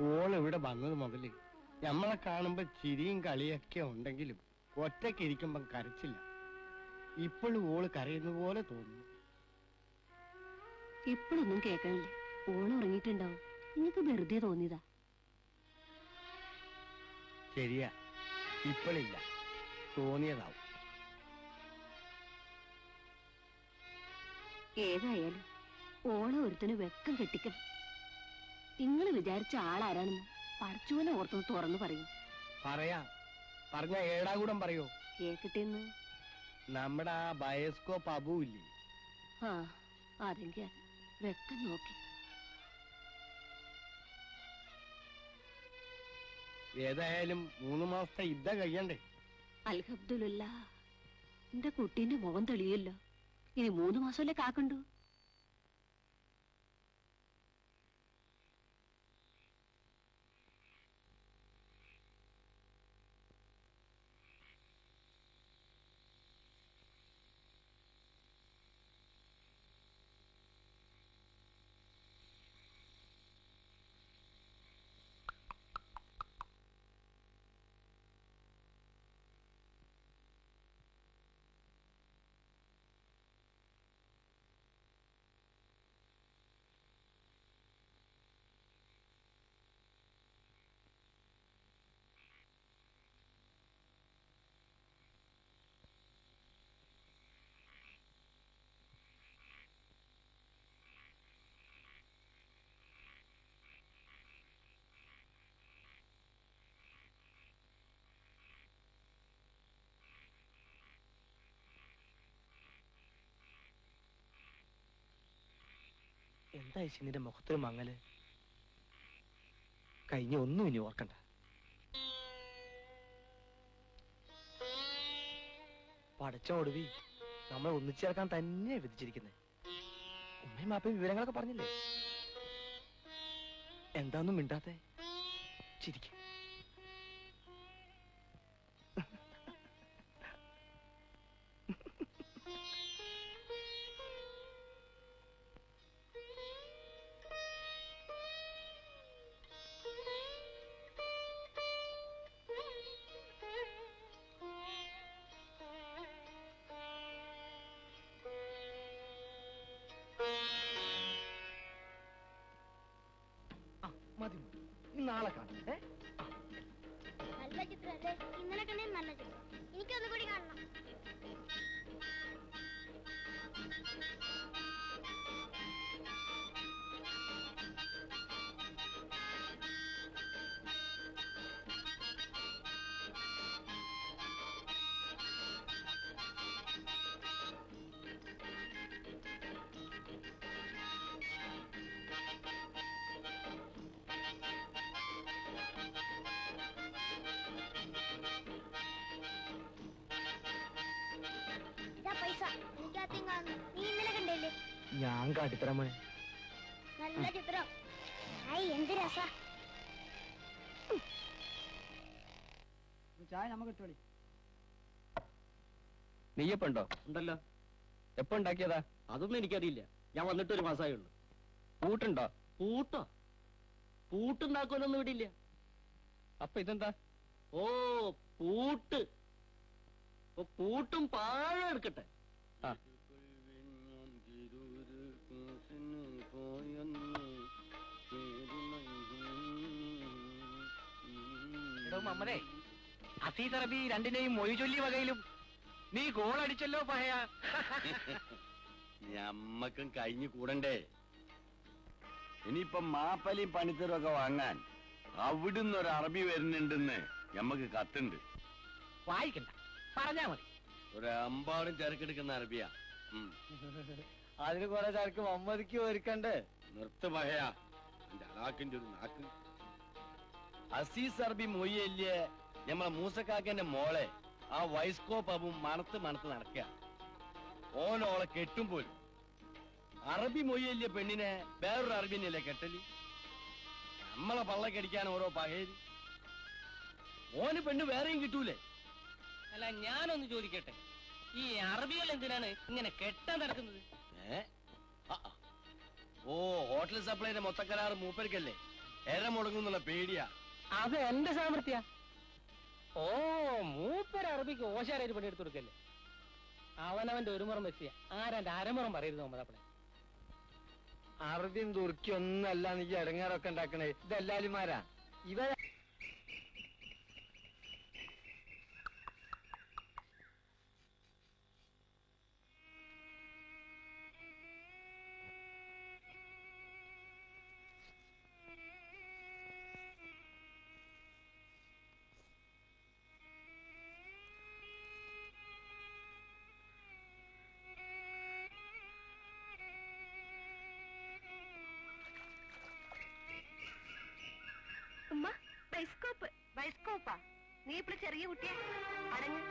ഓളിവിടെ വന്നത് മുതല് നമ്മളെ കാണുമ്പോ ചിരിയും കളിയൊക്കെ ഉണ്ടെങ്കിലും ഒറ്റയ്ക്കിരിക്കുമ്പം കരച്ചില്ല. ഇപ്പോഴും ഓള് കരയുന്ന പോലെ തോന്നുന്നു. ഇപ്പോഴൊന്നും കേൾക്കണില്ല. ഓണം ഉറങ്ങിയിട്ടുണ്ടാവും. നിങ്ങൾക്ക് വെറുതെ തോന്നിയതാ. ശരിയാ, ഇപ്പോഴില്ല, തോന്നിയതാവും. ഏതായാലും ഓണം ഒരുത്തന് വെക്കം കെട്ടിക്കണം. നിങ്ങൾ വിചാരിച്ച ആളാരാണെന്ന് പടച്ചോനെ ഓർത്തു തുറന്നു പറയും. പറയാ, പറഞ്ഞ ഏടാകൂടം പറയോ? കേക്കട്ടെന്ന്. നമ്മുടെ ആ ബയോസ്കോപ്പ് അബു ഇല്ലേ? ആ, അതെങ്കിൽ വെക്കം നോക്കി. ഏതായാലും 3 മാസത്തെ യുദ്ധ കഴിയണ്ടേ? അൽഹംദുലില്ലാ, എന്റെ കുട്ടീന്റെ മുഖം തെളിയല്ലോ. ഇനി 3 മാസമല്ലേ കാക്കണ്ടു. എന്താ നിന്റെ മുഖത്തൊരു മങ്ങല്? കഴിഞ്ഞ ഒന്നും ഇനി ഓർക്കണ്ട. പടച്ച ഒടുവി നമ്മൾ ഒന്നിച്ചേർക്കാൻ തന്നെ വിധിച്ചിരിക്കുന്നേ. ഉമ്മയും മാപ്പയും വിവരങ്ങളൊക്കെ പറഞ്ഞില്ലേ? എന്താന്നും മിണ്ടാത്തെ? ചിരിക്കും. മതി, നാളെ കാണാം. നല്ല ചിത്രല്ലേ? ഇന്നലെ കണ്ടേ നല്ല ചിത്രം. എനിക്കൊന്നും കൂടി കാണണം. പൈസ എനിക്കകത്തേം കാണണം. നീ ഇന്നലെ കണ്ടല്ലേ? ഞാൻ കാട്ടിത്തരാൻ മോനെ. നല്ല ചിത്രം. എന്ത് രസ. ചായ നമുക്ക് ഇട്ടോളി. നെയ്യപ്പുണ്ടോ? ഉണ്ടല്ലോ. എപ്പോ ഉണ്ടാക്കിയതാ? അതൊന്നും എനിക്കറിയില്ല. ഞാൻ വന്നിട്ട് 1 മാസമേ ഉള്ളൂ. പൂട്ടുണ്ടോ? പൂട്ടോ? പൂട്ടുണ്ടാക്കുവാനൊന്നും ഇവിടെ ഇല്ല. അപ്പൊ ഇതെന്താ? ഓ, പൂട്ട്. പൂട്ടും പാഴം എടുക്കട്ടെ. മമ്മനെ, അസീസ് അറബി രണ്ടിനെയും മൊഴി ചൊല്ലി വകയിലും നീ ഗോൾ അടിച്ചല്ലോ പഹയ. ഞമ്മക്കും കഴിഞ്ഞു കൂടണ്ടേ? ഇനിയിപ്പം മാപ്പലിയും പണിത്തരും ഒക്കെ വാങ്ങാൻ അവിടുന്ന് ഒരു അറബി വരുന്നുണ്ടെന്ന് ഞമ്മക്ക് കത്തുണ്ട്. വായിക്കണ്ട, പറഞ്ഞാ മതി. ഒരു അമ്പാടും ചരക്കെടുക്കുന്ന അറബിയാ. അതിന് കുറെ ചരക്ക് മമ്മതിക്ക് ഒരുക്കണ്ടേ? നിർത്ത് പഹയാ, എന്റെ അലാക്കിന്റെ ഒരു നാക്ക്. അസീസ് അറബി മൊയ്യല്ലേ ഞമ്മളെ മൂസക്കാക്കന്റെ മോളെ ആ വൈസ്കോപ്പ് അബും മണത്ത് നടക്കുക. ഓനോളെ കെട്ടും പോലും. അറബി മൊയ്യല്ലേ പെണ്ണിനെ വേറൊരു അറബിനല്ലേ കെട്ടല്? നമ്മളെ പള്ളക്കടിക്കാൻ ഓരോ പകേരി. ഓന് പെണ്ണ് വേറെയും കിട്ടൂലേ? അല്ല, ഞാനൊന്ന് ചോദിക്കട്ടെ, ഈ അറബികൾ എന്തിനാണ് ഇങ്ങനെ കെട്ടാൻ നടക്കുന്നത്? ഓ, ഹോട്ടൽ സപ്ലൈന്റെ മൊത്തക്കരാറ് മൂപ്പർക്കല്ലേ? എര മുടങ്ങുന്നുള്ള പേടിയാ. അത് എന്റെ സാമർത്ഥ്യ. ഓ, മൂപ്പര് അറബിക്ക് ഓശാരായിട്ട് പണിയെടുത്ത് കൊടുക്കല്ലേ. അവനവന്റെ ഒരു മുറം വെച്ച് ആരാന്റെ അരമുറം പറയരുത് മുഹമ്മദാപ്പിളെ. അറബിയും തുർക്കി ഒന്നല്ല നീ ഇടങ്ങാറൊക്കെ ഉണ്ടാക്കണേ. ഇതെല്ലാലുമാരാ ഇവ. ഉമ്മ, ബൈസ്കോപ്പ്. ബൈസ്കോപ്പാ? നീ ഇപ്പോൾ ചെറിയ കുട്ടിയെ അടങ്ങ്.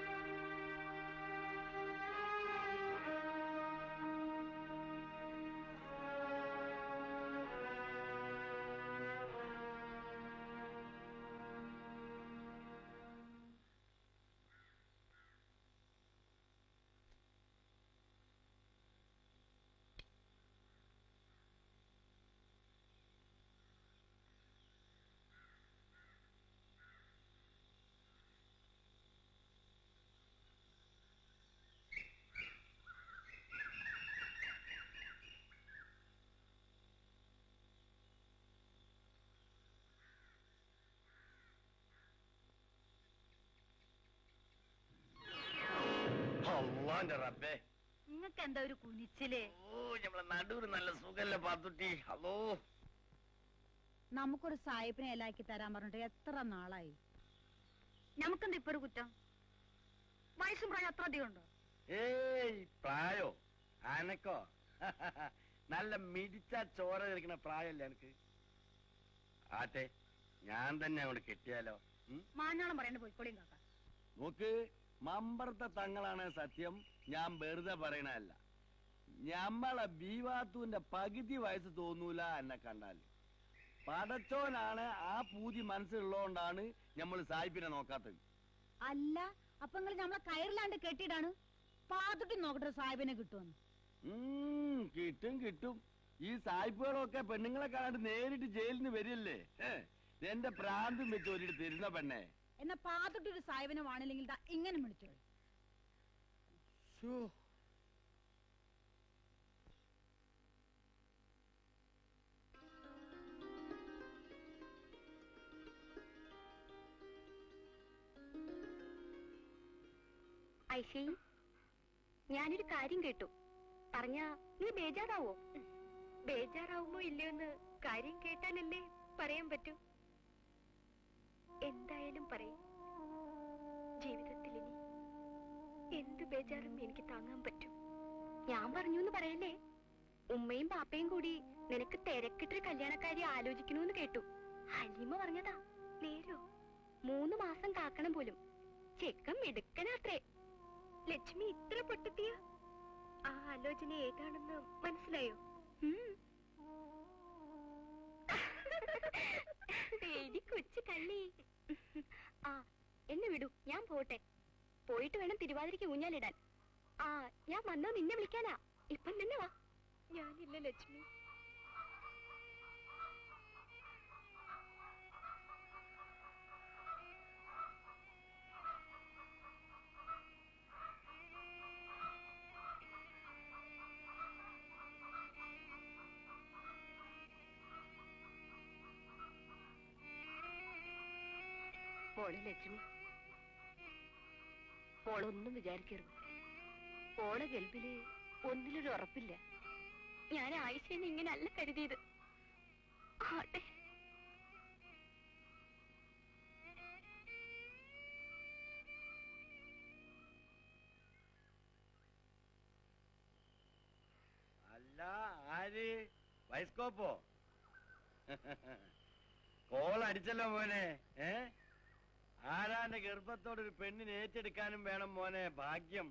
അള്ളാന്റെ റബ്ബേ, നിങ്ങൾക്ക് എന്താ ഒരു കുനിച്ചില്? ഓ നമ്മളെ നടുവിന് നല്ല സുഖല്ലേ പാത്തുട്ടി. ഹലോ, നമുക്കൊരു സായിപ്പിനെ ഇലാക്കി തരാൻ പറഞ്ഞിട്ട് എത്ര നാളായി. നമുക്കെന്താ ഇപ്പൊ ഒരു കുറ്റം? വയസ്സും പ്രായം അത്ര അധികം ഉണ്ടോ? ഏയ് പ്രായോ അനക്കോ? നല്ല മിടിച്ച ചോര കളിക്കണ പ്രായല്ലേ എനിക്ക്. ആട്ടെ, ഞാൻ തന്നെ അങ്ങോട്ട് കെട്ടിയാലോ? മാഞ്ഞാളം പറയണ്ട പോയിക്കോളിയും കാക്ക. നോക്ക്, മമ്പറത്തെ തങ്ങളാണ് സത്യം, ഞാൻ വെറുതെ പറയണല്ല. ഞമ്മളെ ബീവാത്തുവിന്റെ പകുതി വയസ്സ് തോന്നൂല എന്നെ കണ്ടാല്. പടച്ചോനാണ് ആ പൂതി മനസ്സിലുള്ളതുകൊണ്ടാണ് നമ്മൾ സായിപ്പിനെ നോക്കാത്തത്. അല്ല, അപ്പൊ നിങ്ങൾ നമ്മളെ കയറിലാണ്ട് കെട്ടിയിടാണ് പാതുട്ടി നോക്കട്ടെ സാഹിബിനെ കിട്ടുമെന്ന്. കിട്ടും കിട്ടും. ഈ സായിപ്പുകളൊക്കെ പെണ്ണുങ്ങളെ കാണാണ്ട് നേരിട്ട് ജയിലിൽ നിന്ന് വരില്ലേ? എന്റെ പ്രാന്തും വെച്ച് ഒരിട്ട് തരുന്ന പെണ്ണെ. എന്നാ പാതുട്ടി ഒരു സാഹിബിനെ വാണില്ലെങ്കിൽ ഇങ്ങനെ വിളിച്ചോളൂ. ഐഷി, ഞാനൊരു കാര്യം കേട്ടു. പറഞ്ഞ നീ ബേജാറാവോ? ബേജാറാവുമോ ഇല്ലയോന്ന് കാര്യം കേട്ടാലല്ലേ പറയാൻ പറ്റൂ. എന്തായാലും പറയും. ജീവിതത്തിൽ ഇനി എന്ത് ബേജാറും എനിക്ക് താങ്ങാൻ പറ്റും. ഞാൻ പറഞ്ഞു എന്ന് പറയല്ലേ. ഉമ്മയും പാപ്പയും കൂടി നിനക്ക് തിരക്കിട്ടൊരു കല്യാണക്കാരി ആലോചിക്കണമെന്ന് കേട്ടു. ഹലീമ പറഞ്ഞതാ. നേരോ? 3 മാസം കാക്കണം പോലും. ചെക്കൻ മിടുക്കനാത്രേ. ലക്ഷ്മി ഇത്ര പൊട്ടത്തിയ? ആ ആലോചന ഏതാണെന്ന് മനസ്സിലായോ? കൊച്ചു കള്ളി. ആ, എന്നെ വിടൂ, ഞാൻ പോട്ടെ. പോയിട്ട് വേണം തിരുവാതിരയ്ക്ക് ഊഞ്ഞാലിടാൻ. ആ, ഞാൻ വന്നാ നിന്നെ വിളിക്കാനാ. ഇപ്പം തന്നെ വാ. ഞാനില്ല ലക്ഷ്മി. മോളെ ലക്ഷ്മി, മോളൊന്നും വിചാരിക്കരുത്. മോളെ ഗൽബില് ഒന്നിലൊരു ഉറപ്പില്ല. ഞാൻ ആയിഷേനെ ഇങ്ങനെ അല്ല കരുതിയത്. ആട്ടെ, അല്ല ആര്? ബൈസ്കോപ്പോ? കോൾ അടിച്ചല്ലോ മോനെ. ആരാന്റെ ഗർഭത്തോടൊരു പെണ്ണിനെ ഏറ്റെടുക്കാനും വേണം മോനെ ഭാഗ്യം.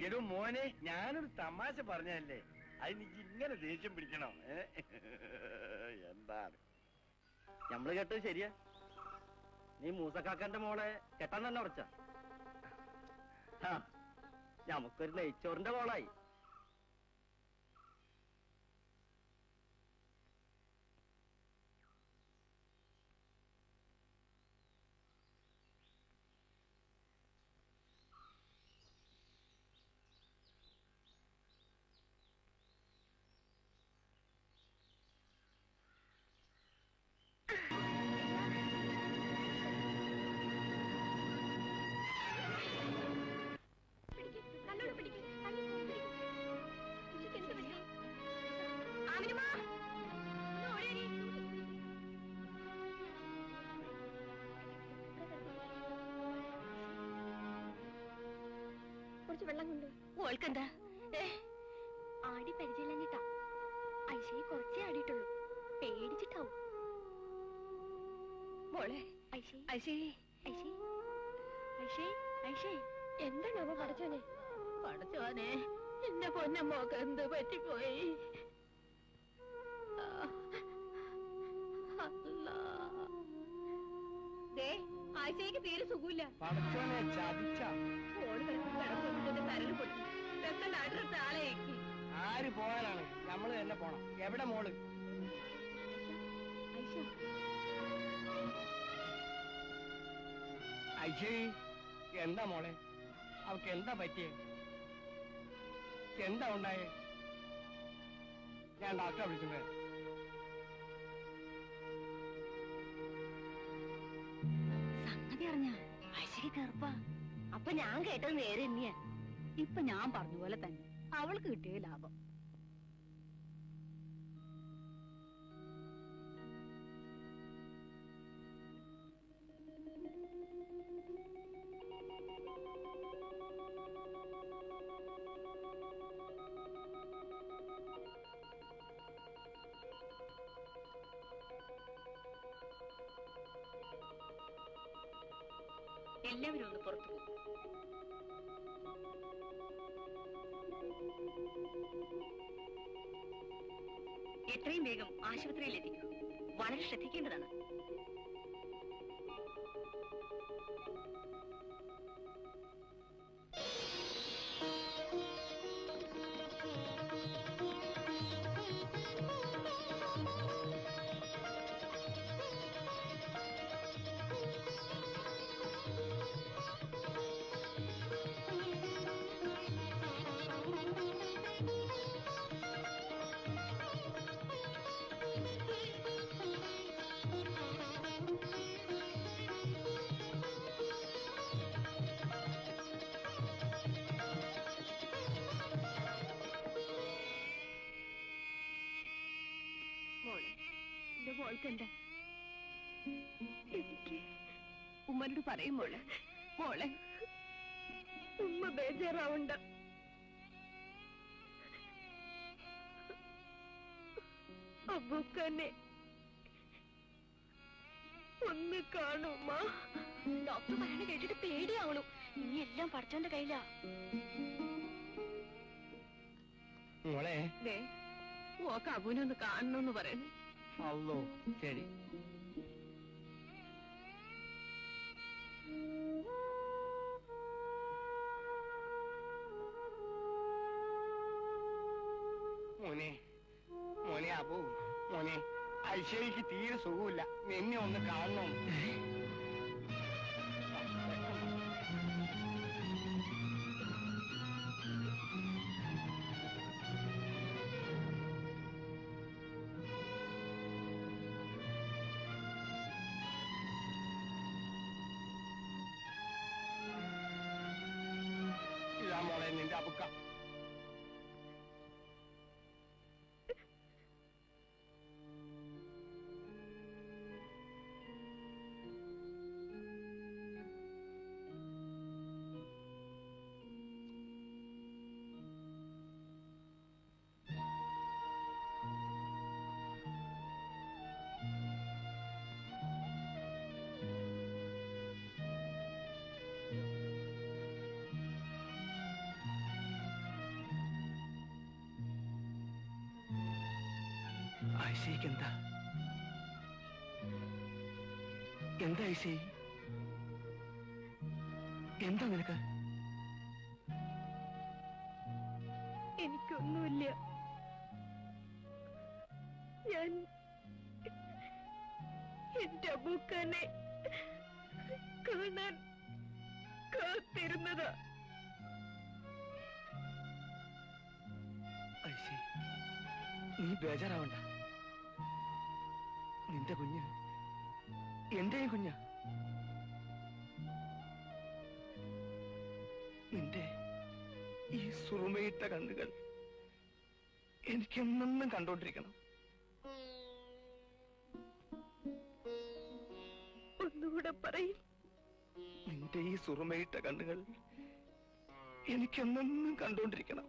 എടോ മോനെ, ഞാനൊരു തമാശ പറഞ്ഞല്ലേ, അതിനിക്ക് ഇങ്ങനെ ദേഷ്യം പിടിക്കണോ? എന്താണ് നമ്മള് കേട്ടത് ശരിയാ. നീ മൂസക്കാക്കന്റെ മോളെ കെട്ടാൻ തന്നെ ഉറച്ച. നമുക്കൊരു നെയ്ച്ചോറിന്റെ കോളായി. കുറച്ച് വെള്ളം കൊണ്ട് ഓൾക്കെന്താ ആടി പരിചയമില്ലഞ്ഞിട്ടാ. ഐശയെ കുറച്ചേ ആടിയിട്ടുള്ളൂ, പേടിച്ചിട്ടാവും. മോളെ ഐശേ ഐശേ ഐശേ ഐശേ ഐശേ എന്താണ് അവ പഠിച്ചോനെ? പഠിച്ചോനെ എന്റെ പൊന്നമ്മോക്ക് എന്ത് പറ്റിപ്പോയി? ആഴ്ചയ്ക്ക് തീരെ സുഖമില്ല. പഠിച്ചോനെ ചതിച്ച ഓട് കിടന്നിട്ട് തരല് പൊട്ടി വെക്കണ്ട അടുത്ത ആളേക്ക്. ആര് പോയാലാണ്? നമ്മള് തന്നെ പോണം. എവിടെ മോള്? ഐശേ എന്താ മോളെ? അവക്ക് എന്താ പറ്റിയേ? എന്താ ഉണ്ടായേ? ഞാൻ ഡോക്ടറെ വിളിച്ചിട്ട് സംഗതി അറിഞ്ഞ ഐശയ്ക്ക് കറുപ്പാ. അപ്പൊ ഞാൻ കേട്ടത് നേരെ തന്നെയാ. ഇപ്പൊ ഞാൻ പറഞ്ഞ പോലെ തന്നെ അവൾക്ക് കിട്ടിയ ലാഭം. എല്ലാവരും ഒന്ന് പുറത്തു പോകും. എത്രയും വേഗം ആശുപത്രിയിൽ എത്തിക്കൂ. വളരെ ശ്രദ്ധിക്കേണ്ടതാണ്. മോൾക്കെന്താ? എനിക്ക് ഉമ്മനോട് പറയും മോളെ. മോളെ ഉമ്മ ബേജാറാവണ്ട. അബൂക്കന്നെ ഒന്ന് കാണുമ്മ. ഡോക്ടർ പറയണ കേട്ടിട്ട് പേടിയാവണു. ഇനി എല്ലാം പഠിച്ചോന്റെ കയ്യിലാ. മോളെ ഓക്ക് അബുനൊന്ന് കാണണമെന്ന് പറയുന്നു. അല്ലോ ശരി. മോനെ മോനെ അബു മോനെ, ഐശ്വര്യക്ക് തീരെ സുഖമില്ല. നിന്നെ ഒന്ന് കാണണം. ഇതാ മോളെ നിന്റെ അബുക്ക. ഐശയ്ക്ക് എന്താ? എന്താ ഐശയ്? എന്താ നിനക്ക്? എനിക്കൊന്നുമില്ല. ഞാൻ എന്റെ അബൂക്കാനെ കാണാൻ കാത്തിരുന്നതാ. ഐശി, നീ ബേജാറാവണ്ട. നിന്റെ കുഞ്ഞ് എന്റെയും കുഞ്ഞ. നിന്റെ ഈ സുറുമയിട്ട കണ്ണുകൾ എനിക്കെന്നും കണ്ടോണ്ടിരിക്കണം. ഒന്നുകൂടെ പറയും. നിന്റെ ഈ സുറുമയിട്ട കണ്ണുകൾ എനിക്കെന്നും കണ്ടോണ്ടിരിക്കണം.